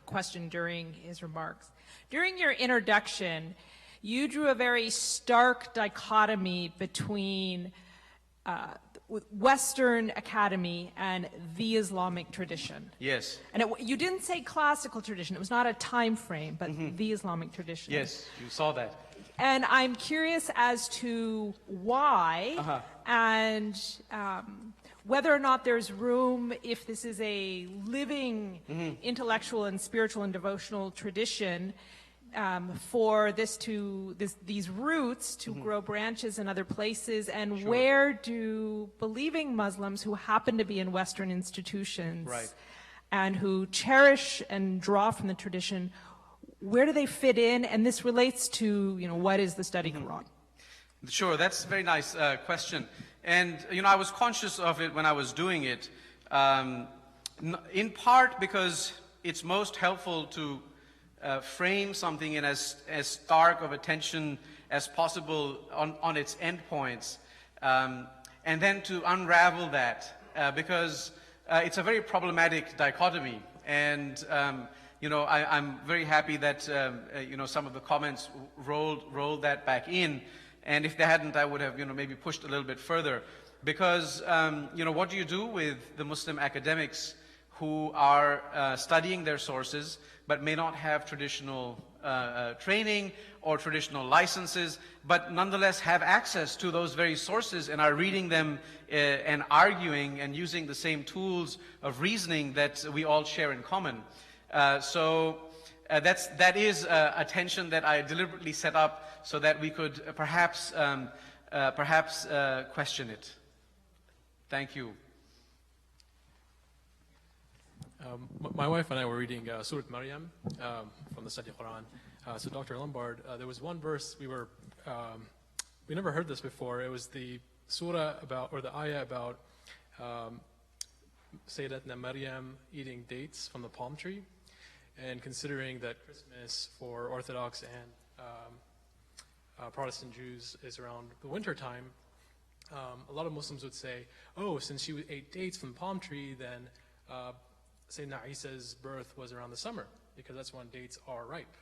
question during his remarks. During your introduction, you drew a very stark dichotomy between Western academy and the Islamic tradition. Yes. And you didn't say classical tradition. It was not a time frame, but the Islamic tradition. Yes, you saw that. And I'm curious as to why and whether or not there's room, if this is a living intellectual and spiritual and devotional tradition, for these roots to grow branches in other places, and where do believing Muslims who happen to be in Western institutions and who cherish and draw from the tradition, where do they fit in? And this relates to, what is the study Quran? Sure, that's a very nice question. And, I was conscious of it when I was doing it, in part because it's most helpful to frame something in as stark of a tension as possible on its endpoints, and then to unravel that, because it's a very problematic dichotomy. And I'm very happy that some of the comments rolled that back in. And if they hadn't, I would have maybe pushed a little bit further, because what do you do with the Muslim academics who are studying their sources but may not have traditional training or traditional licenses, but nonetheless have access to those very sources and are reading them and arguing and using the same tools of reasoning that we all share in common? So that is a tension that I deliberately set up so that we could perhaps question it. Thank you. My wife and I were reading Surah Maryam from the Study Quran. So Dr. Lumbard, there was one verse we never heard this before. It was the surah or the ayah about Sayyidatna Maryam eating dates from the palm tree, and considering that Christmas for Orthodox and Protestant Jews is around the winter time, a lot of Muslims would say, oh, since she ate dates from the palm tree, then Sayyidina Isa's birth was around the summer, because that's when dates are ripe.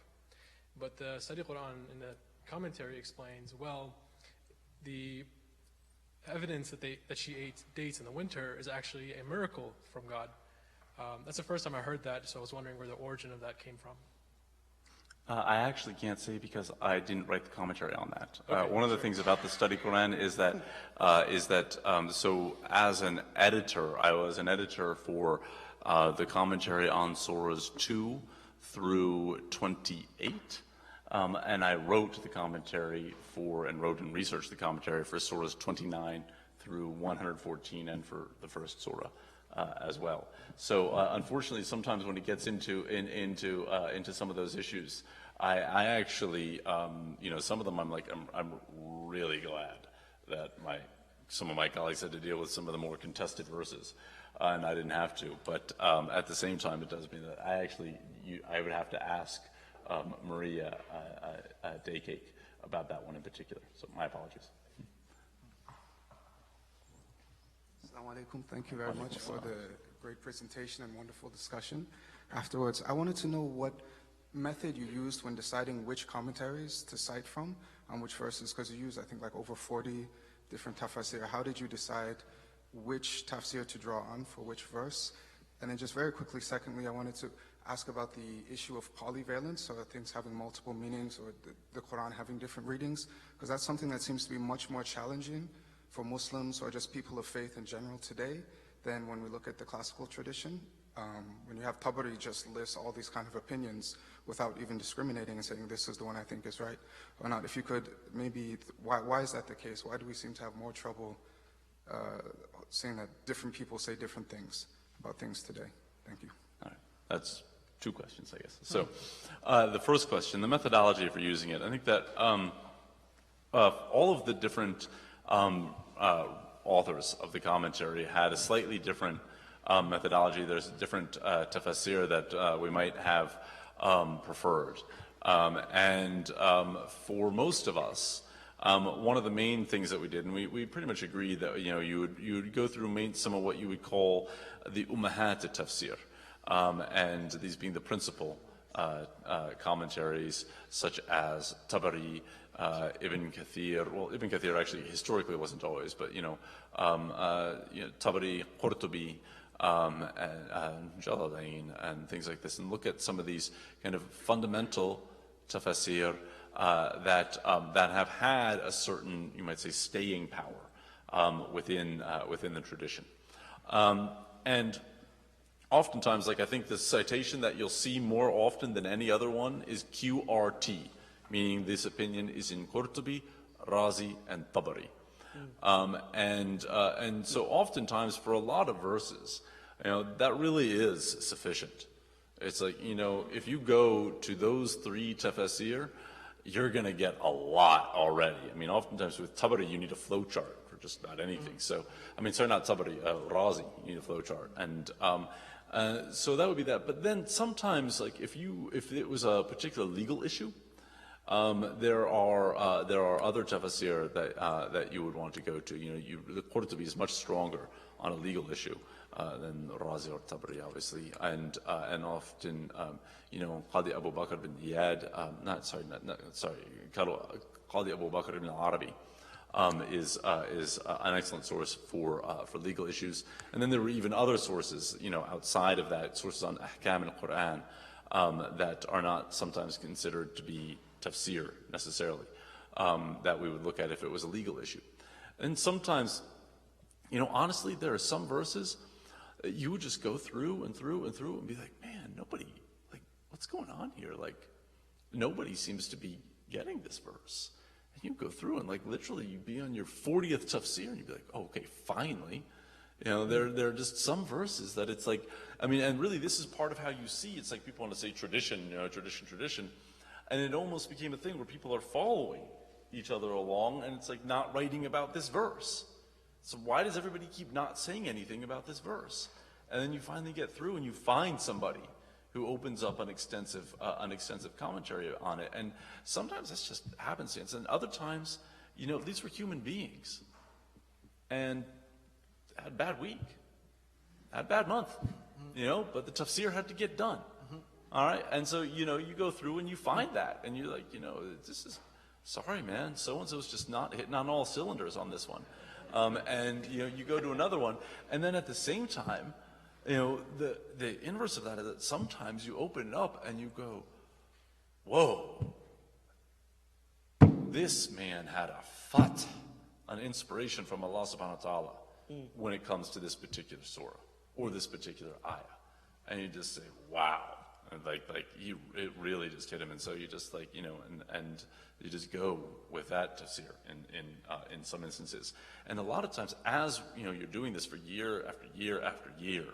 But the Study Quran in the commentary explains, well, the evidence that she ate dates in the winter is actually a miracle from God. That's the first time I heard that, so I was wondering where the origin of that came from. I actually can't say, because I didn't write the commentary on that. Okay, one of the things about the Study Quran is that so as an editor, I was an editor for the commentary on surahs 2 through 28, and I wrote the commentary wrote and researched the commentary for surahs 29 through 114, and for the first surah as well. So unfortunately, sometimes when it gets into some of those issues, I actually some of them I'm really glad that some of my colleagues had to deal with some of the more contested verses, and I didn't have to. But at the same time, it does mean that I would have to ask Maria Daycake about that one in particular. So my apologies. Assalamu alaikum. Thank you very much for the great presentation and wonderful discussion. Afterwards, I wanted to know what method you used when deciding which commentaries to cite from on which verses, because you used, I think, like over 40 different tafsir. How did you decide which tafsir to draw on for which verse? And then just very quickly, secondly, I wanted to ask about the issue of polyvalence, so things having multiple meanings, or the Quran having different readings, because that's something that seems to be much more challenging for Muslims or just people of faith in general today than when we look at the classical tradition. When you have Tabari just lists all these kind of opinions without even discriminating and saying this is the one I think is right or not. If you could maybe, why is that the case? Why do we seem to have more trouble saying that different people say different things about things today? Thank you. All right. That's two questions, I guess. So the first question, the methodology for using it. I think that all of the different authors of the commentary had a slightly different methodology. There's different tafsir that we might have preferred. And for most of us, one of the main things that we did, and we pretty much agreed that you would go through some of what you would call the ummahat tafsir, and these being the principal commentaries such as Tabari, Ibn Kathir. Well, Ibn Kathir actually historically wasn't always, but Tabari, Qurtubi, and Jalalain, and things like this, and look at some of these kind of fundamental tafsir that have had a certain, you might say, staying power within the tradition. And oftentimes, like I think the citation that you'll see more often than any other one is QRT, meaning this opinion is in Qurtubi, Razi, and Tabari. And so oftentimes for a lot of verses, that really is sufficient. It's like, if you go to those three tafsir, you're going to get a lot already. I mean, oftentimes with Tabari, you need a flow chart for just about anything. So, not Tabari, Razi, you need a flow chart. And so that would be that. But then sometimes, like if it was a particular legal issue, there are other tafsir that you would want to go to. The Qurtubi is much stronger on a legal issue than Razi or Tabari, obviously, and often Qadi Abu Bakr bin Iyad, Qadi Abu Bakr ibn al-Arabi is an excellent source for legal issues. And then there were even other sources, outside of that, sources on Ahkam and Quran that are not sometimes considered to be tafsir necessarily, that we would look at if it was a legal issue. And sometimes, honestly, there are some verses that you would just go through and through and through and be like, man, nobody, like, what's going on here? Like, nobody seems to be getting this verse. And you go through and, like, literally you'd be on your 40th tafsir and you'd be like, oh, okay, finally. There are just some verses that it's like, and really this is part of how you see, it's like people want to say tradition, tradition. And it almost became a thing where people are following each other along, and it's like not writing about this verse. So why does everybody keep not saying anything about this verse? And then you finally get through and you find somebody who opens up an extensive commentary on it. And sometimes that's just happenstance. And other times, these were human beings and had a bad week, had a bad month, but the tafsir had to get done. All right, and so, you go through and you find that, and you're like, this is, sorry, man, so-and-so's just not hitting on all cylinders on this one. And, you go to another one, and then at the same time, the inverse of that is that sometimes you open it up and you go, whoa, this man had an inspiration from Allah subhanahu wa ta'ala when it comes to this particular surah or this particular ayah. And you just say, wow. And it really just hit him, and so you just and you just go with that tafsir in some instances. And a lot of times, as you're doing this for year after year after year,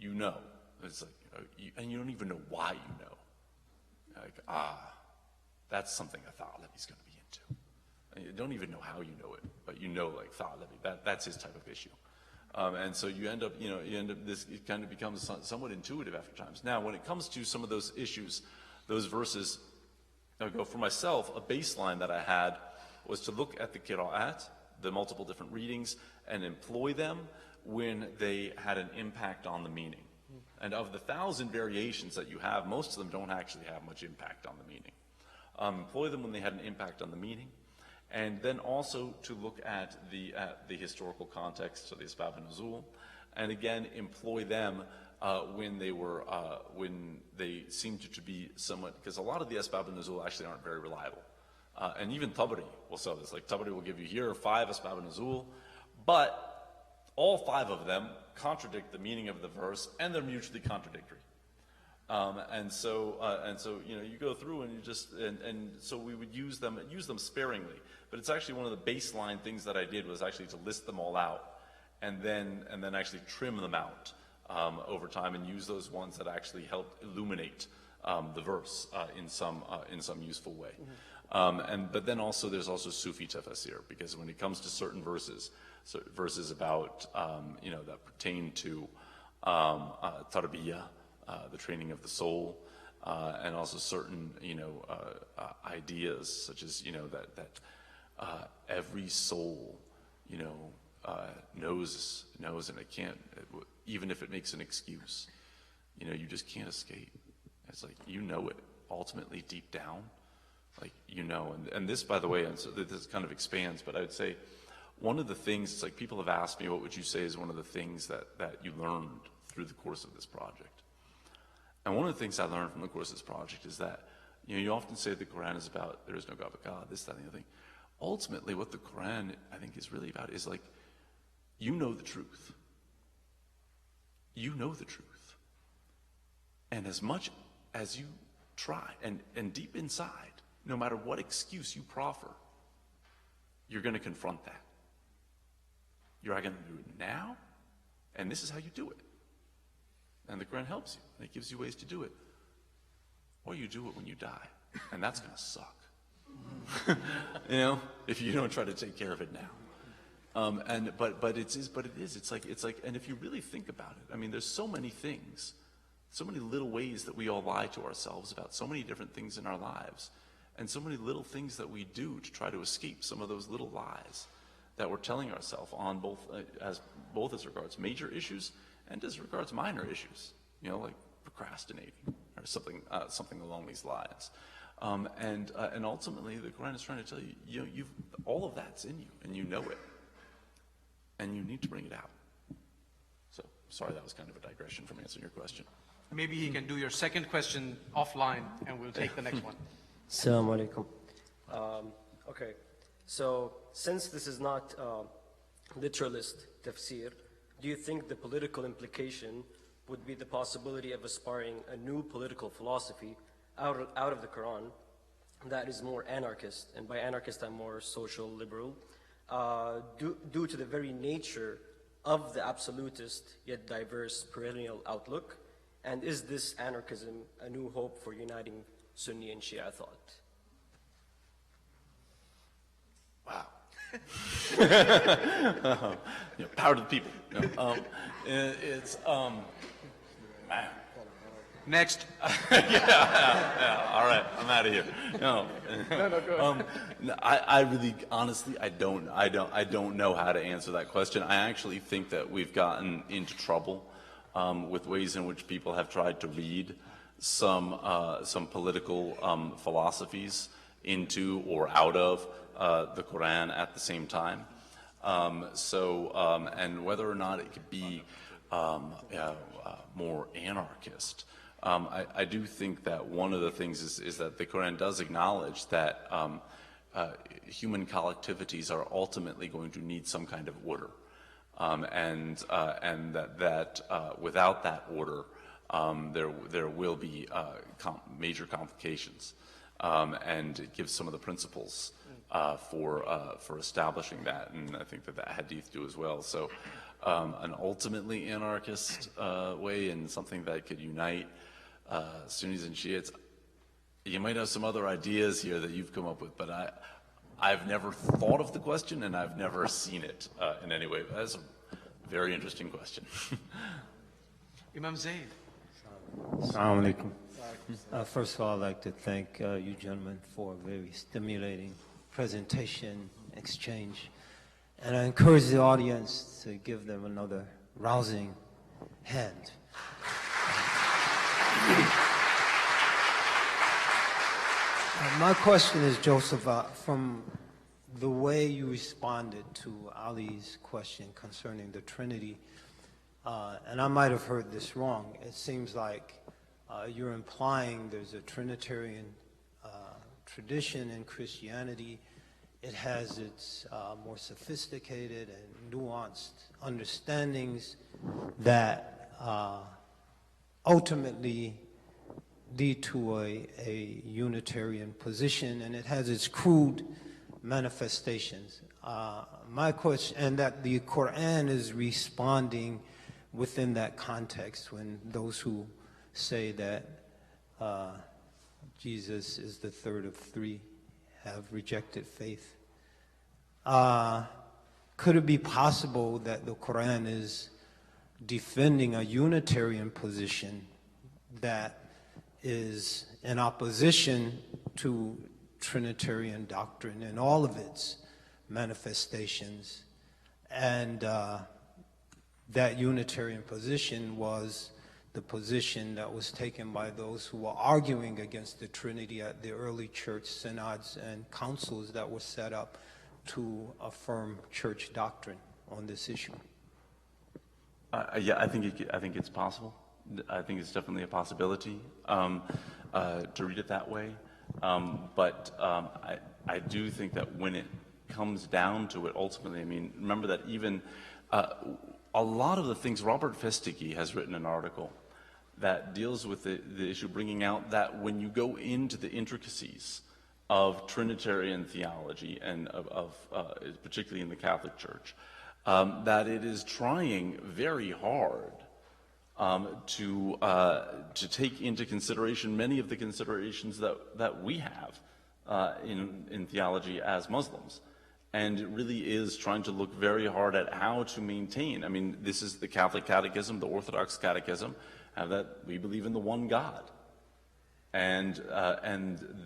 it's like, and you don't even know why you know. Like, that's something a Tha'labi's going to be into. And you don't even know how you know it, but like Tha'labi, that's his type of issue. And so you end up, this it kind of becomes somewhat intuitive after times. Now, when it comes to some of those issues, those verses, I'll go for myself, a baseline that I had was to look at the qira'at, the multiple different readings, and employ them when they had an impact on the meaning. And of the 1,000 variations that you have, most of them don't actually have much impact on the meaning. Employ them when they had an impact on the meaning. And then also to look at the historical context, so the Asbab al-Nuzul, and again employ them when they seemed to be somewhat, because a lot of the Asbab al-Nuzul actually aren't very reliable. And even Tabari will say this, like Tabari will give you here 5 Asbab al-Nuzul, but all 5 of them contradict the meaning of the verse, and they're mutually contradictory. And so you go through and you just, and so we would use them sparingly, but it's actually one of the baseline things that I did was actually to list them all out and then actually trim them out over time and use those ones that actually helped illuminate the verse in some useful way. But then also there's also Sufi tafsir, because when it comes to certain verses about that pertain to tarbiyah, the training of the soul, and also certain ideas such as that every soul knows and it can't, even if it makes an excuse, you just can't escape. It's like, you know it ultimately deep down. Like, you know, and this, by the way, and so this kind of expands, but I would say one of the things, it's like people have asked me, what would you say is one of the things that you learned through the course of this project? And one of the things I learned from the course of this project is that, you know, you often say the Quran is about there is no God but God, this, that, and the other thing. Ultimately, what the Quran, I think, is really about is like, you know the truth. You know the truth. And as much as you try, and deep inside, no matter what excuse you proffer, you're going to confront that. You're either going to do it now, and this is how you do it. And the Quran helps you, and it gives you ways to do it. Or you do it when you die, and that's going to suck. You know, if you don't try to take care of it now. But it is. It's like, and if you really think about it, I mean, there's so many things, so many little ways that we all lie to ourselves about so many different things in our lives, and so many little things that we do to try to escape some of those little lies that we're telling ourselves on both as regards major issues and as regards minor issues. You know, like procrastinating or something along these lines. And ultimately, the Quran is trying to tell you, you know, all of that's in you, and you know it, and you need to bring it out. So, sorry, that was kind of a digression from answering your question. Maybe he can do your second question offline, and we'll take the next one. Assalamu alaikum. Okay, so since this is not literalist tafsir, do you think the political implication would be the possibility of aspiring a new political philosophy out of the Quran that is more anarchist, and by anarchist I'm more social liberal, due to the very nature of the absolutist yet diverse perennial outlook? And is this anarchism a new hope for uniting Sunni and Shia thought? Wow. You know, power to the people. You know, man. Next. Yeah, all right, I'm out of here. No, go ahead. I really, honestly, I don't know how to answer that question. I actually think that we've gotten into trouble with ways in which people have tried to read some political philosophies into or out of the Quran at the same time. And whether or not it could be more anarchist. I do think that one of the things is that the Quran does acknowledge that human collectivities are ultimately going to need some kind of order, and that without that order, there will be major complications, and it gives some of the principles for establishing that, and I think that hadith do as well. So, an ultimately anarchist way, and something that could unite Sunnis and Shiites. You might have some other ideas here that you've come up with, but I've never thought of the question, and I've never seen it in any way. That's a very interesting question. Imam Zayd. Assalamu alaikum. First of all, I'd like to thank you gentlemen for a very stimulating presentation, exchange. And I encourage the audience to give them another rousing hand. My question is, Joseph, from the way you responded to Ali's question concerning the Trinity, and I might have heard this wrong, it seems like you're implying there's a Trinitarian tradition in Christianity. It has its more sophisticated and nuanced understandings that ultimately lead to a Unitarian position, and it has its crude manifestations. My question, and that the Quran is responding within that context when those who say that Jesus is the third of three have rejected faith. Could it be possible that the Quran is defending a Unitarian position that is in opposition to Trinitarian doctrine and all of its manifestations, and that Unitarian position was the position that was taken by those who were arguing against the Trinity at the early church synods and councils that were set up to affirm church doctrine on this issue? Yeah, I think it's possible. I think it's definitely a possibility to read it that way. But I do think that when it comes down to it, ultimately, I mean, remember that even a lot of the things, Robert Festighi has written an article that deals with the issue, bringing out that when you go into the intricacies of Trinitarian theology and particularly in the Catholic Church, that it is trying very hard to take into consideration many of the considerations that we have in theology as Muslims. And it really is trying to look very hard at how to maintain. I mean, this is the Catholic Catechism, the Orthodox Catechism, that we believe in the one God. And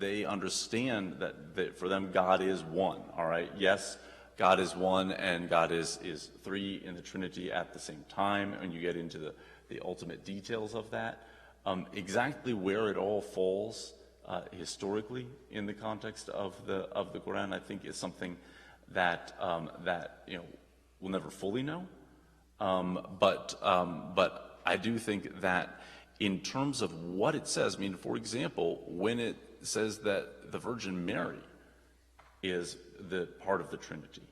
they understand that for them, God is one, all right? Yes, God is one, and God is three in the Trinity at the same time, and you get into the ultimate details of that. Exactly where it all falls historically in the context of the Quran, I think, is something that we'll never fully know. But I do think that in terms of what it says, I mean, for example, when it says that the Virgin Mary is the part of the Trinity,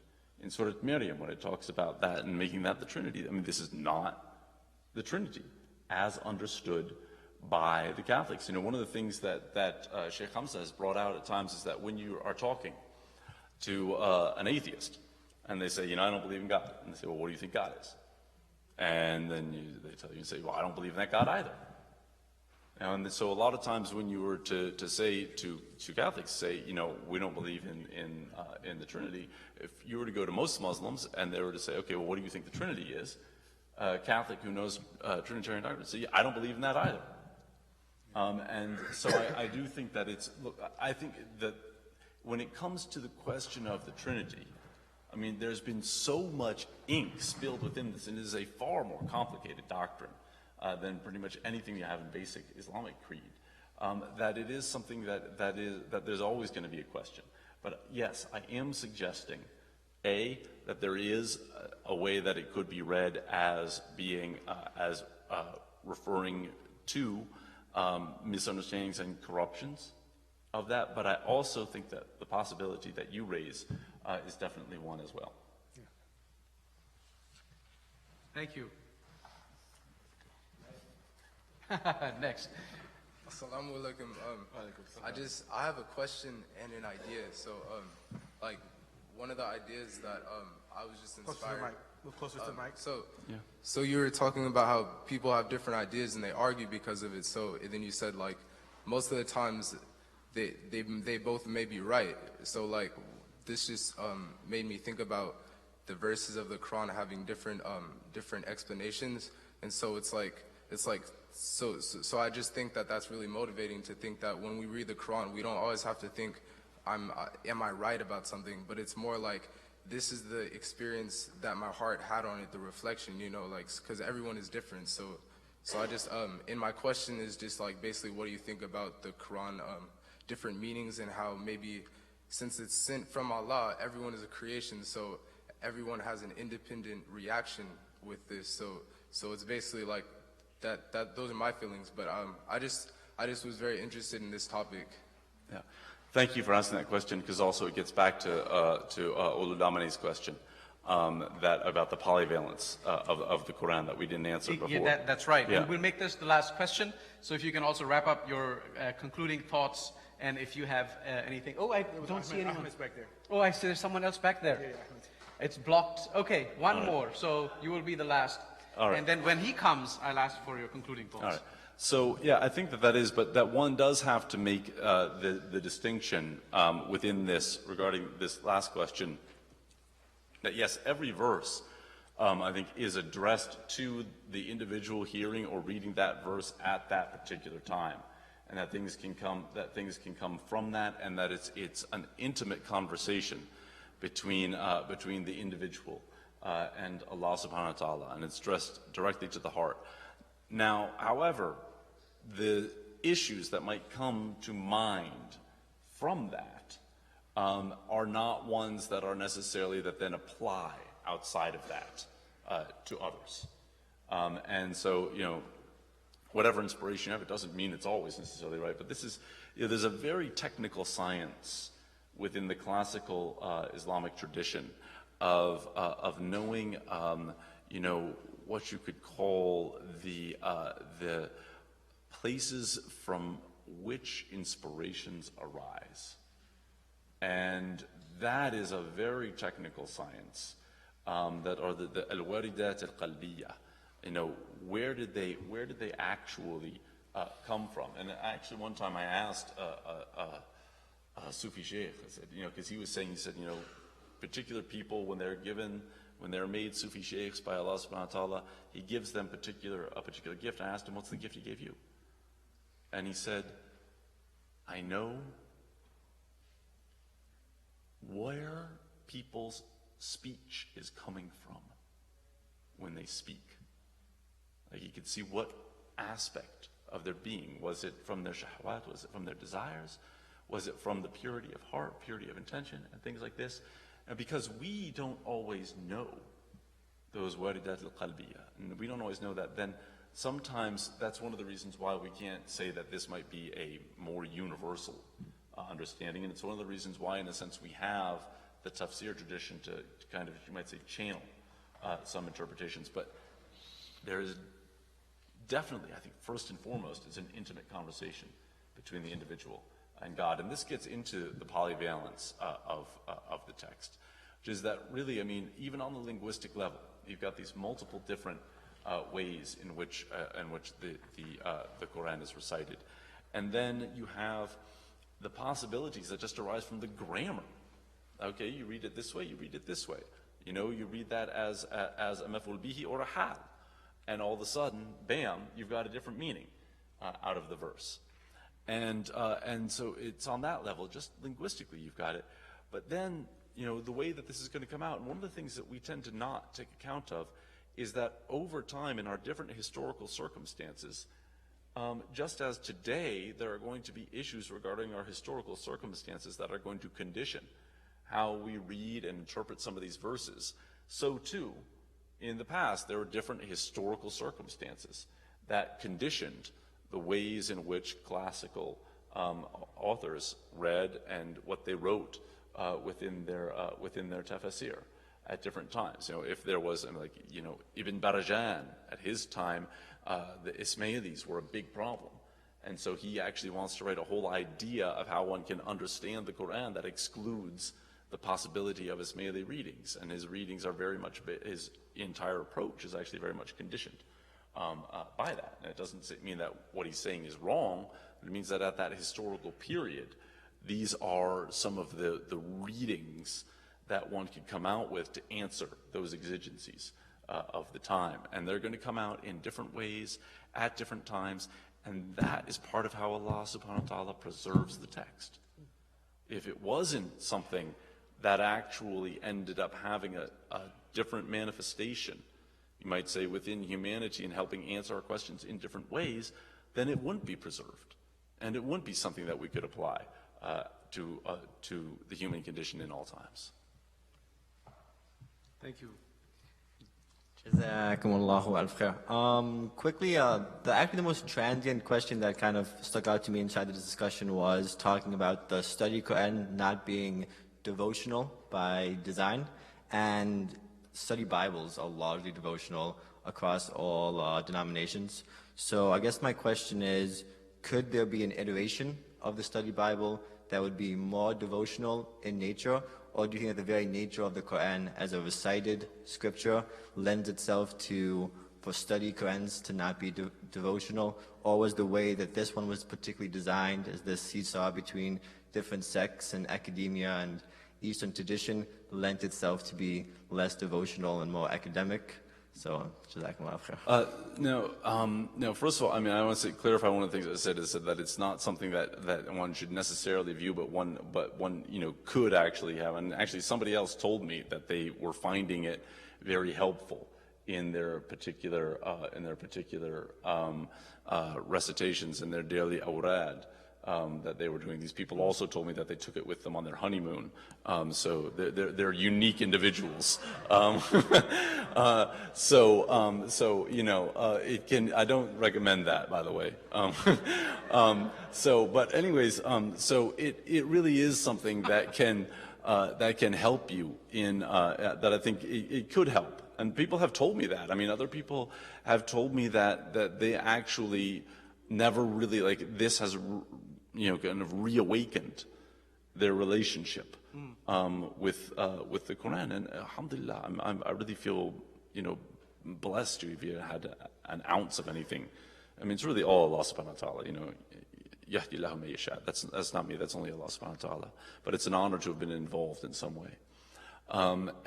in Surah Maryam, when it talks about that and making that the Trinity, I mean, this is not the Trinity as understood by the Catholics. You know, one of the things that Sheikh Hamza has brought out at times is that when you are talking to an atheist, and they say, I don't believe in God. And they say, well, what do you think God is? And then they tell you, say, well, I don't believe in that God either. And so a lot of times when you were to say to Catholics, say, we don't believe in the Trinity, if you were to go to most Muslims and they were to say, okay, well, what do you think the Trinity is? A Catholic who knows Trinitarian doctrine would say, I don't believe in that either. And so I do think that I think that when it comes to the question of the Trinity, I mean, there's been so much ink spilled within this, and it is a far more complicated doctrine than pretty much anything you have in basic Islamic creed, that it is something that there's always going to be a question. But yes, I am suggesting, A, that there is a way that it could be read as being, referring to misunderstandings and corruptions of that, but I also think that the possibility that you raise is definitely one as well. Yeah. Thank you. Next. Assalamu alaikum. I have a question and an idea. So, like, one of the ideas that I was just inspired. Move closer to the mic. So you were talking about how people have different ideas and they argue because of it. So and then you said, like, most of the times they both may be right. So, like, this just made me think about the verses of the Quran having different explanations, and so so I just think that that's really motivating to think that when we read the Quran, we don't always have to think, am I right about something, but it's more like, this is the experience that my heart had on it, the reflection, like, because everyone is different. So I just, and my question is just like, basically, what do you think about the Quran, different meanings, and how maybe, since it's sent from Allah, everyone is a creation, so everyone has an independent reaction with this. So it's basically like, those are my feelings, but I just was very interested in this topic. Yeah, thank you for asking that question, because also it gets back to Oludamane's question about the polyvalence of the Quran that we didn't answer before. Yeah, that's right. Yeah. We'll make this the last question. So if you can also wrap up your concluding thoughts, and if you have anything. Oh, I don't see anyone. Ahmed's back there. Oh, I see there's someone else back there. Yeah. It's blocked. Okay, one more. So you will be the last. All right. And then when he comes, I'll ask for your concluding thoughts. All right. So, yeah, I think that is, but that one does have to make the distinction within this, regarding this last question, that yes, every verse, I think, is addressed to the individual hearing or reading that verse at that particular time, and that things can come from that, and that it's an intimate conversation between the individual and Allah subhanahu wa ta'ala, and it's addressed directly to the heart. Now, however, the issues that might come to mind from that are not ones that are necessarily that then apply outside of that to others. And so, whatever inspiration you have, it doesn't mean it's always necessarily right, but this is, there's a very technical science within the classical Islamic tradition of knowing, what you could call the places from which inspirations arise. And that is a very technical science, that are the al-waridat al-qalbiyya. Where did they actually come from? And actually one time I asked a Sufi sheikh, I said, because he said, particular people when they're made Sufi sheikhs by Allah subhanahu wa ta'ala, he gives them a particular gift. I asked him, what's the gift he gave you? And he said, I know where people's speech is coming from when they speak. Like he could see what aspect of their being. Was it from their shahwat? Was it from their desires? Was it from the purity of heart, purity of intention, and things like this? And because we don't always know those waridat al-qalbiyya, and we don't always know that, then sometimes that's one of the reasons why we can't say that this might be a more universal understanding. And it's one of the reasons why, in a sense, we have the tafsir tradition to kind of, you might say, channel some interpretations. But there is definitely, I think, first and foremost, is an intimate conversation between the individual and God. And this gets into the polyvalence of the text, which is that really, even on the linguistic level, you've got these multiple different ways in which the Quran is recited. And then you have the possibilities that just arise from the grammar. Okay, you read it this way, you read it this way. You read that as a maf'ul bihi or a hal. And all of a sudden, bam, you've got a different meaning out of the verse. And so it's on that level, just linguistically you've got it. But then, the way that this is going to come out, and one of the things that we tend to not take account of is that over time in our different historical circumstances, just as today there are going to be issues regarding our historical circumstances that are going to condition how we read and interpret some of these verses, so too, in the past, there were different historical circumstances that conditioned the ways in which classical authors read and what they wrote within their tafsir at different times. If there was, Ibn Barajan at his time, the Ismailis were a big problem. And so he actually wants to write a whole idea of how one can understand the Quran that excludes the possibility of Ismaili readings. And his readings are very much, his entire approach is actually very much conditioned by that. And it doesn't mean that what he's saying is wrong, but it means that at that historical period, these are some of the readings that one could come out with to answer those exigencies of the time. And they're going to come out in different ways at different times, and that is part of how Allah subhanahu wa ta'ala preserves the text. If it wasn't something that actually ended up having a different manifestation, you might say, within humanity and helping answer our questions in different ways, then it wouldn't be preserved. And it wouldn't be something that we could apply to the human condition in all times. Thank you. Jazakumullahu alf khair. Quickly, actually the most transient question that kind of stuck out to me inside the discussion was talking about the study Quran not being devotional by design, and study Bibles are largely devotional across all denominations. So I guess my question is, could there be an iteration of the study Bible that would be more devotional in nature, or do you think that the very nature of the Quran as a recited scripture lends itself for study Qurans to not be devotional, or was the way that this one was particularly designed as this seesaw between different sects and academia and Eastern tradition lent itself to be less devotional and more academic? So, jazakumullah khair. No, first of all, I want to clarify one of the things I said is that it's not something that one should necessarily view, but one could actually have. And actually somebody else told me that they were finding it very helpful in their particular recitations in their daily awrad that they were doing. These people also told me that they took it with them on their honeymoon. So they're unique individuals. So you know, it can. I don't recommend that, by the way. But anyways, so it really is something that can help you in that I think it could help. And people have told me that. I mean, other people have told me that they actually never really, like, this has, you know, kind of reawakened their relationship with the Quran. And alhamdulillah, I really feel, you know, blessed to have had an ounce of anything. I mean, it's really all Allah subhanahu wa ta'ala, you know. Yahdi lahu man yasha. That's not me, that's only Allah subhanahu wa ta'ala. But it's an honor to have been involved in some way. And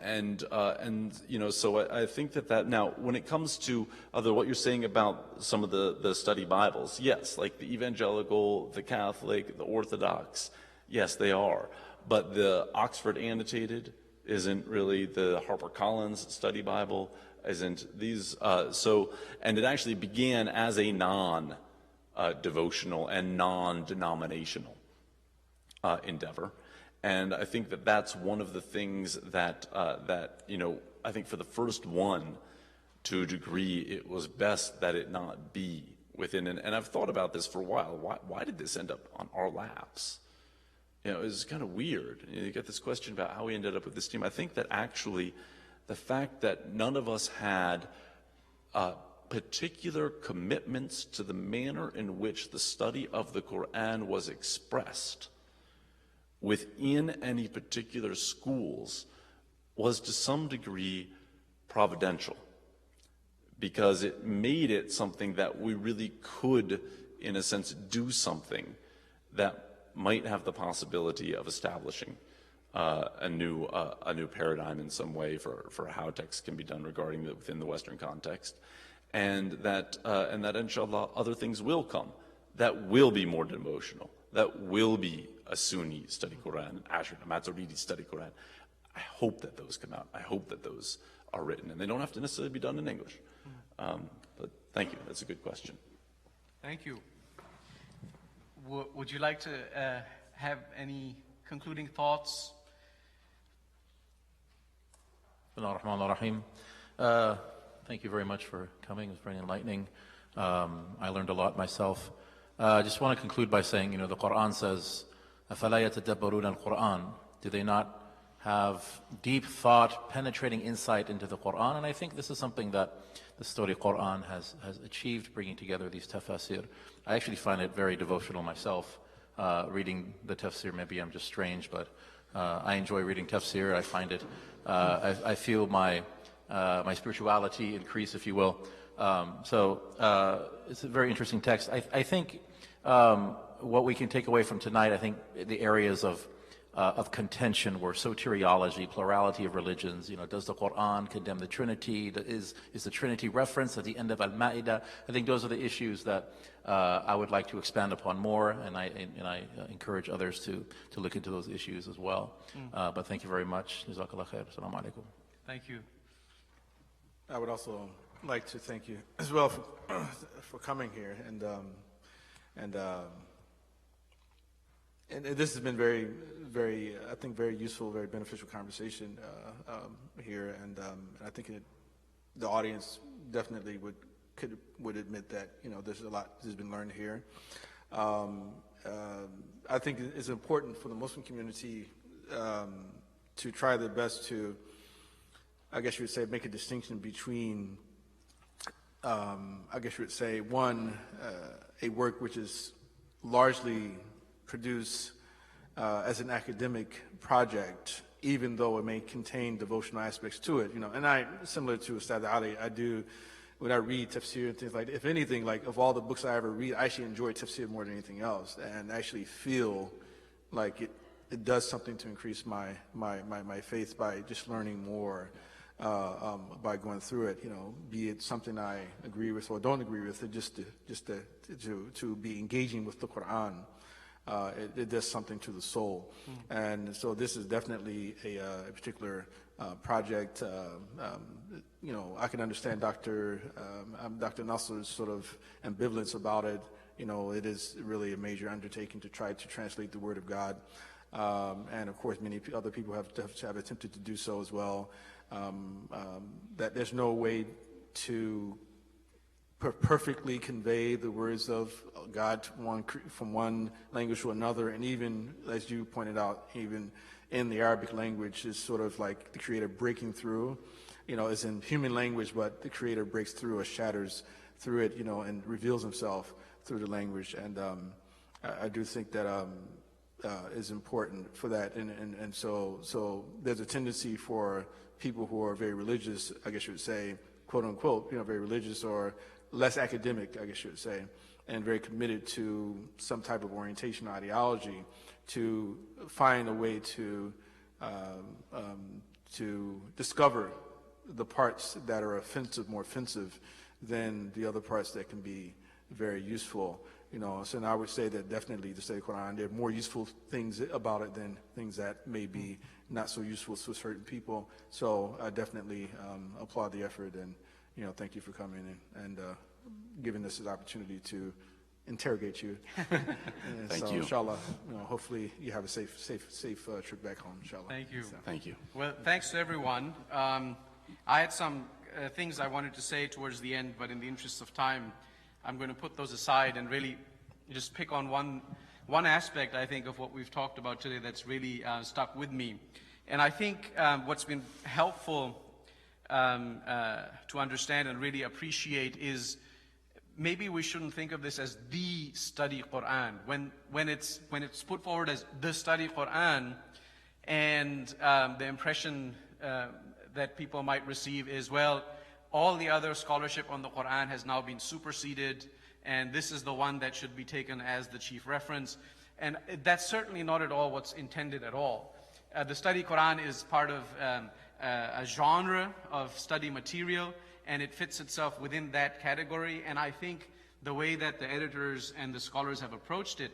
you know, so I think that now, when it comes to what you're saying about some of the study Bibles, yes, like the evangelical, the Catholic, the Orthodox, yes, they are. But the Oxford Annotated isn't really, the HarperCollins Study Bible isn't, these, and it actually began as a non-devotional and non-denominational endeavor. And I think that that's one of the things that, you know, I think for the first one, to a degree, it was best that it not be within. And I've thought about this for a while. Why did this end up on our laps? You know, it's kind of weird. You get this question about how we ended up with this team. I think that actually the fact that none of us had particular commitments to the manner in which the study of the Quran was expressed within any particular schools was to some degree providential, because it made it something that we really could, in a sense, do something that might have the possibility of establishing a new paradigm in some way for how text can be done regarding within the Western context, and that inshallah other things will come that will be more devotional, that will be a Sunni study Quran, an Ashari, a Maturidi study Quran. I hope that those come out. I hope that those are written, and they don't have to necessarily be done in English. But thank you. That's a good question. Thank you. Would you like to have any concluding thoughts? Bismillahirrahmanirrahim. Thank you very much for coming. It was very enlightening. I learned a lot myself. I just want to conclude by saying, you know, the Quran says, أَفَلَا يَتَدَبَّرُونَ الْقُرْآنَ. Do they not have deep thought, penetrating insight into the Quran? And I think this is something that the study Quran has achieved, bringing together these tafsir. I actually find it very devotional myself, reading the tafsir. Maybe I'm just strange, but I enjoy reading tafsir. I find it, I feel my spirituality increase, if you will. So it's a very interesting text. I think what we can take away from tonight, I think the areas of contention were soteriology, plurality of religions. You know, does the Quran condemn the Trinity? Is the Trinity referenced at the end of Al-Ma'idah? I think those are the issues that I would like to expand upon more, and I encourage others to look into those issues as well. But thank you very much. Jazakallah khair. Assalamu alaikum. Thank you. I would also like to thank you as well for coming here, and this has been very, I think, very useful, very beneficial conversation here, and I think the audience definitely would admit that, you know, there's a lot that's been learned here. I think it's important for the Muslim community to try their best to, I guess you would say, make a distinction between, I guess you would say, one, a work which is largely produced as an academic project, even though it may contain devotional aspects to it, you know. And similar to Ustad Ali, when I read tafsir and things like that, if anything, like, of all the books I ever read, I actually enjoy tafsir more than anything else, and actually feel like it does something to increase my faith by just learning more by going through it, you know, be it something I agree with or don't agree with, just to be engaging with the Quran. it does something to the soul. And so this is definitely a particular project. You know, I can understand Dr. Nasr's sort of ambivalence about it. You know, it is really a major undertaking to try to translate the Word of God. And of course, many other people have attempted to do so as well. That there's no way to perfectly convey the words of God from one language to another, and even, as you pointed out, even in the Arabic language is sort of like the Creator breaking through. You know, it's in human language, but the Creator breaks through or shatters through it, you know, and reveals Himself through the language. And I do think that is important for that. And so there's a tendency for people who are very religious, I guess you would say, quote unquote, you know, very religious or less academic, I guess you would say, and very committed to some type of orientation or ideology, to find a way to discover the parts that are offensive, more offensive than the other parts that can be very useful. You know, so I would say that definitely to study Quran, there are more useful things about it than things that may be not so useful to certain people. So I definitely applaud the effort, and you know, thank you for coming in and giving us this opportunity to interrogate you. Thank so, you. Inshallah, you know, hopefully you have a safe trip back home. Inshallah. Thank you. So. Thank you. Well, thanks to everyone. I had some things I wanted to say towards the end, but in the interest of time, I'm going to put those aside and really just pick on one aspect, I think, of what we've talked about today that's really stuck with me. And I think what's been helpful to understand and really appreciate is maybe we shouldn't think of this as the study Quran. When it's put forward as the study Quran, and the impression that people might receive is, well, all the other scholarship on the Quran has now been superseded, and this is the one that should be taken as the chief reference. And that's certainly not at all what's intended at all. The study Quran is part of a genre of study material, and it fits itself within that category. And I think the way that the editors and the scholars have approached it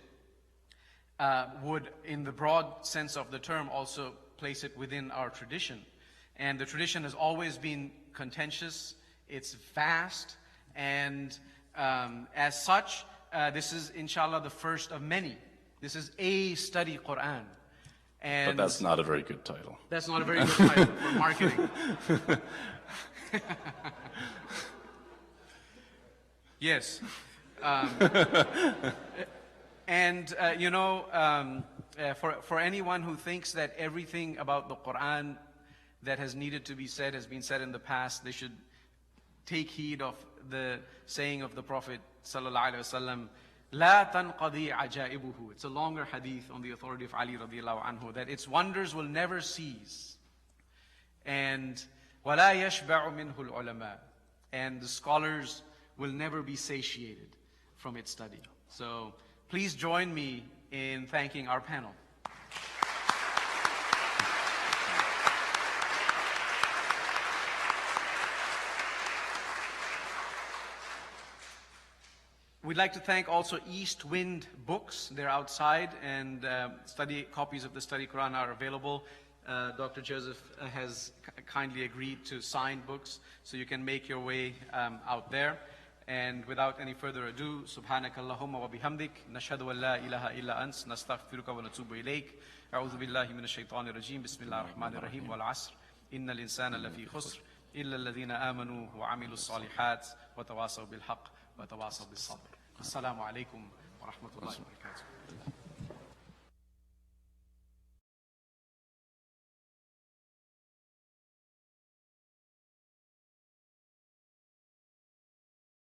would, in the broad sense of the term, also place it within our tradition. And the tradition has always been contentious, it's vast, and as such, this is, inshallah, the first of many. This is a study Quran. And But that's not a very good title. That's not a very good title for marketing. Yes. You know, for anyone who thinks that everything about the Quran that has needed to be said has been said in the past, they should take heed of the saying of the Prophet sallallahu alaihi wasallam, "La tanqadi ajaibuhu." It's a longer hadith on the authority of Ali radiallahu anhu, that its wonders will never cease, and وَلَا يَشْبَعُ مِنْهُ الْعُلَمَاء, and the scholars will never be satiated from its study. So please join me in thanking our panel. We'd like to thank also East Wind Books. They're outside, and copies of the study Quran are available. Dr. Joseph has kindly agreed to sign books, so you can make your way out there. And without any further ado, Subhanaka Allahumma wa bihamdik, nashhadu an la ilaha illa ant, nastaghfiruka wa natubu ilayk, a'udhu billahi minash shaitanir rajim, bismillahir rahmanir rahim, wal asr, innal insana lafi khusr, illa alladhina amanu wa amilus salihat, wa tawasaw bil haqq, wa tawasaw bis sabr. Assalamu alaikum wa rahmatullahi wa barakatuh.